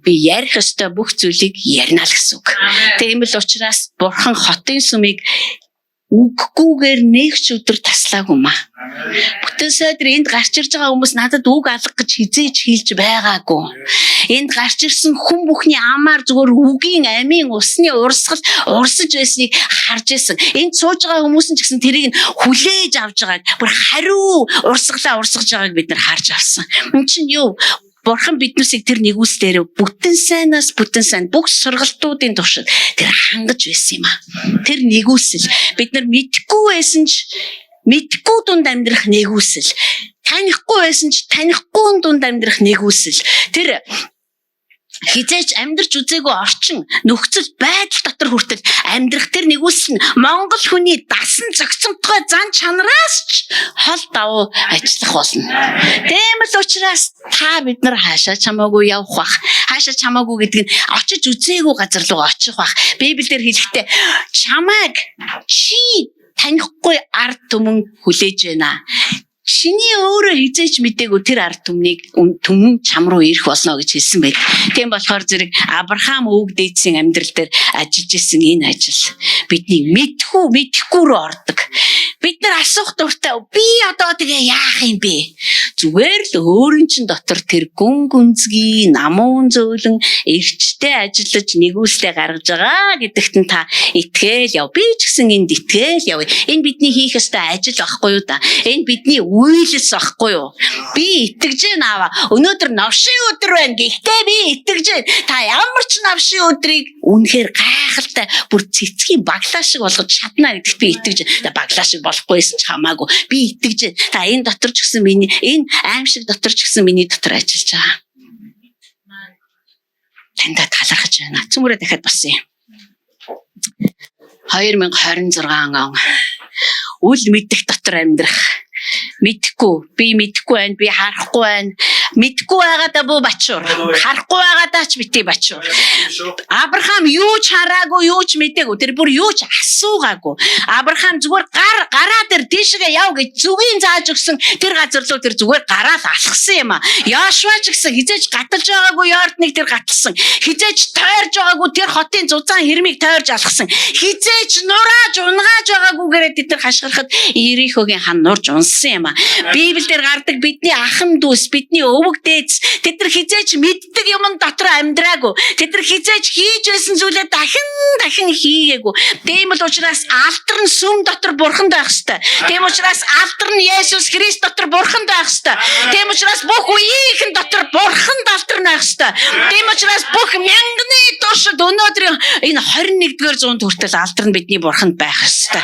Би ярих ёстой бүх зүйлийг ярина л гэсэн үг. Тийм л учраас бурхан хотын сүмийг үггүйгээр нэг ч өдөр таслаагүй маа. Бүтэн сайдэр энд гарч ирж байгаа хүмүүс надад үг алга гэж хизээч хэлж байгаагүй. Энд гарч ирсэн хүн бүхний амаар зүгээр үгийн амийн усны урсгал урсаж байсныг харж байсан. Энд сууж байгаа хүмүүс нь ч гэсэн тэрийг хүлээж авч байгааг бүр хариу урсгалаа урсгаж байгааг бид нар харж авсан. Энд чинь юу? Бурхан биднээсийг тэр нэгүслээр бүтэн сайнаас бүтэн сайн бүх сургалтуудын туршид тэр хангаж байсан юм а. Тэр нэгүсэл бид нар мэдхгүй байсан ч мэдхгүй дунд амьдрах нэгүсэл, танихгүй байсан ч танихгүй дунд амьдрах нэгүсэл. Тэр хизээч амьдарч үзээгүй орчин нөхцөл байдал дотор хүртэл амьдрах тэр нэгүсэл нь Монгол хүний дасан зохицомтгой зан чанараас ч хол давуу ажиллах болно. Тийм л учраас та бид нар хаашаа чамаагүй явах бах. Хаашаа чамаагүй гэдэг нь очиж үзээгүй газар руу очих бах. Библиэр хэлэхдээ чамайг чи танихгүй ард түмэн хүлээж байна. Чиний өөрөө хизээч мэдээгүй тэр ард түмэн чам руу ирэх болно гэж хэлсэн байт. Тийм болохоор зэрэг Авраам өвөг дээдсийн амьдрал дээр ажиллаж исэн энэ ажил бидний мэдэхгүй рүү ордог. Бид нар асуух дуртай би одоо тэгээ яах юм бэ? Зүгээр л өөрийн чин дотор тэр гүн гүнзгий намуун зөөлөн эрчтэй ажиллаж нэгүслээ гаргаж байгаа гэдэгт нь та итгээл яв. Би ч гэсэн энд итгээл яв. Энэ бидний хийх ёстой ажил байхгүй юу да? Энэ бидний үйлс байхгүй юу? Би итгэж байна аваа. Өнөөдөр новшийн өдөр байна. Гэхдээ би итгэж байна. Та ямар ч новшийн өдрийг үнэхээр гайхалтай бүр цэцгийн баглаа шиг болгож чадна гэдэгт би итгэж байна. Баглаа шиг болохгүйсэн ч хамаагүй. Би итгэж байна. Та энэ дотор ч гэсэн миний энэ аимшиг дотор ч гэсэн миний дотор ажиллаж байгаа. Тандаа талархаж байна. Цөмөрөө дахиад басан юм. 2026 он үл мэдэх дотор амьдрах. Мэдхгүй, би мэдхгүй байна, би харахгүй байна. Мэдхгүй байгаадаа бүү бачуур. Харахгүй байгаадаа ч битгий бачуур. Авраам юу ч хараагүй, юу ч мэдээгүй. Тэр бүр юу ч асуугаагүй. Авраам зүгээр гараа дээр тийшээ яв гэж зүгийн зааж өгсөн тэр газар руу тэр зүгээр гараал алхсан юм а. Йошуа ч гэсэн хизээч гаталж байгаагүй Йорданыг тэр гаталсан. Хизээч тойрж байгаагүй тэр хотын зузаан хэрмийг тойрж алхсан. Хизээч нурааж унгааж байгаагүйгээр тэд нар хашгирахад Ирихогийн хан нурж унсан юм а. Библиэлд гардаг бидний ахын дүүс, бидний өвөг дээдс тэд нар хизээч мэддэг юм дотор амьдраагүй. Тэд нар хизээч хийж байсан зүйлээ дахин хийгээгүй. Тийм л учраас алтар нь сүм дотор бурханд байх ёстой. Тийм учраас алтар нь Есүс Христ дотор бурханд байх ёстой. Тийм учраас бүх үеийнхэн дотор бурханд алтар нь байх ёстой. Тийм учраас бүх мянганы туршид өнөөдрийн энэ 21-р зуунд хүртэл алтар нь бидний бурханд байх ёстой.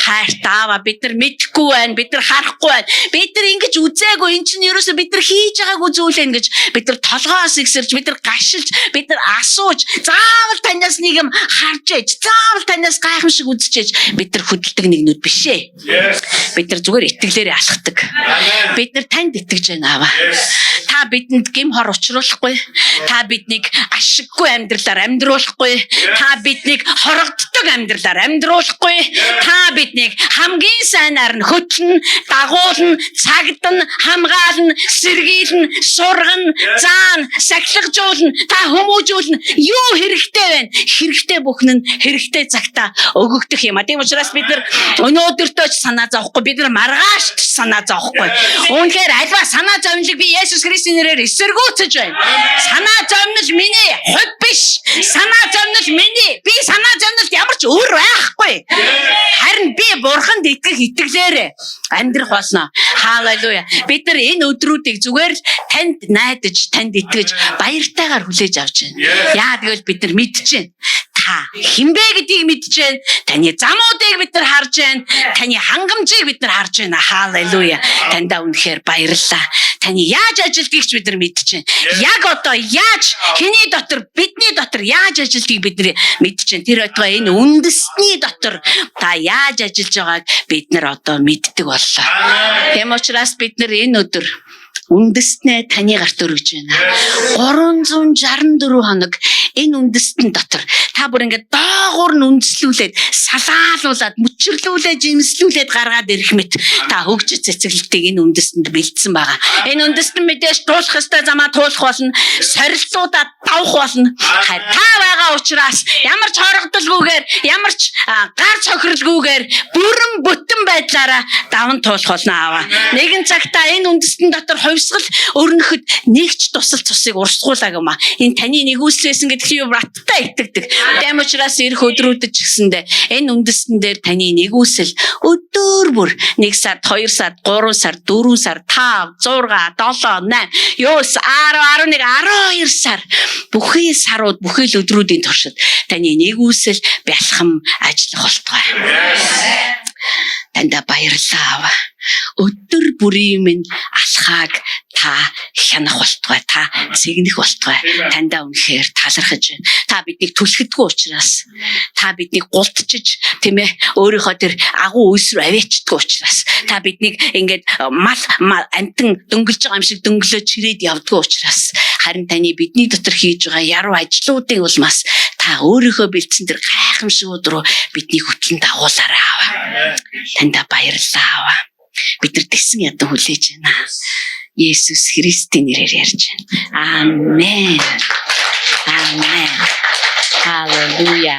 Хайртаава бид нар мэдхгүй байна, бид нар харахгүй байна. Бид нар ингэж үзээгүй, эн чинь ерөөсөө бид нар хийж байгаагүй зүйл ээ гэж бид нар толгоос ихсэрч, бид нар гашилж, бид нар асууж, заавал танаас нэг юм харж ээж, заавал танаас гайхамшиг үзчихэж бид нар хөдөлдөг нэгнүүд биш ээ. Бид нар зүгээр итгэлээрээ алхдаг. Бид нар танд итгэж байна аваа. Та бидэнд гим хор учруулахгүй. Та биднийг ашиггүй амьдралаар амьдруулахгүй. Та биднийг хорогддог амьдралаар амьдруулахгүй. Та биднийг хамгийн сайнаар нь хөтлөн, дагуулна, цагдана, хамгаална, сэргийлнэ, сургана, заана, сахилгажуулна, та хүмүүжүүлнэ. Юу хэрэгтэй вэ? Хэрэгтэй бүхэн нь хэрэгтэй цагтаа өгөгдөх юм а. Тийм учраас бид нар өнөөдөртөө ч санаа зовхгүй, бид нар маргааш ч санаа зовхгүй. Үүнхээр альва санаа зовнилыг би Есүс Христийн нэрээр эсэргүүцэж байна. Санаа зовнил миний хувь биш. Санаа зовнил миний. Би санаа зовнилд ямар ч өөр байхгүй. Харин би бурханд итгэх итгэлээрээ амьдрах болно. Халелуя. Бид нар энэ өдрүүдийг зүгээр л танд найдаж, танд итгэж баяртайгаар хүлээж авч байна. Яа тэгвэл бид нар мэдж байна. Та хинбэ гэдгийг мэдж байна. Таны замуудыг бид нар харж байна. Таны хангамжийг бид нар харж байна. Халелуя. Тандаа үнэхээр баярлалаа. Таны яаж ажилтгийг ч бид нар мэдж байна. Яг одоо яаж хэний дотор, бидний дотор яаж ажилтгийг бид нар мэдж байна. Тэр одоо энэ үндэсний дотор та яаж ажиллаж байгааг бид нар одоо мэддэг боллоо. Тэм учраас бид нар энэ өдөр үндэстнээ таны гарт өргөж байна. 364 хоног энэ үндэстэн дотор та бүр ингээд доогуур нь үндэслүүлээд, салаалуулаад, мөчрлүүлээд, жимслүүлээд гаргаад ирэх мэт та хөгжиж цэцэглэлтийг энэ үндэстэнд бэлдсэн байгаа. Энэ үндэстэн мэдээж туулах ёстой замаа туулах болно. Сорилтуудаа давах болно. Харин та байгаа учраас ямар ч хорогдолгүйгээр, ямар ч гар цохирлгүйгээр бүрэн бүтэн байдлаараа даван туулах болно аваа. Нэгэн цагтаа энэ үндэстэн дотор хувьсгал өрнөхөд нэг ч тусал цусыг урсгуулаг юм а. Энэ таны нэгүслээсэн гэдгийг браттай итгэдэг. Тийм учраас ирэх өдрүүдэд ч гэсэндээ энэ үндэстэн дээр таны нэгүсэл өдөр бүр 1 сар, 2 сар, 3 сар, 4 сар, 5, 6, 7, 8, 9, 10, 11, 12 сар бүхий сарууд, бүхий л өдрүүдийн туршид таны нэгүсэл бялхам ажиллах болтугай. Танда баярлалаа аваа. Өдөр бүрийн минь алхааг та хянах болтугай, та цэгнэх болтугай. Тандаа үнэхээр талархаж байна. Та биднийг түлхэдгүй учраас, та биднийг гултчиж, тийм ээ, өөрийнхөө тэр агуу үйлс рүү аваачдаггүй учраас, та биднийг ингээд мал амтан дөнгөлж байгаа юм шиг дөнгөлөө чирээд явдаггүй учраас, харин таны бидний дотор хийж байгаа яруу ажлуудын улмаас та өөрийнхөө бэлдсэн тэр гайхамшигуд руу биднийг хөтлөн дагуулаарай аваа. Тандаа баярлалаа аваа. Бид нар тэгсэн ядан хүлээж байна. Есүс Христийн нэрээр ярьж байна. Амен. Амен. Халелуя.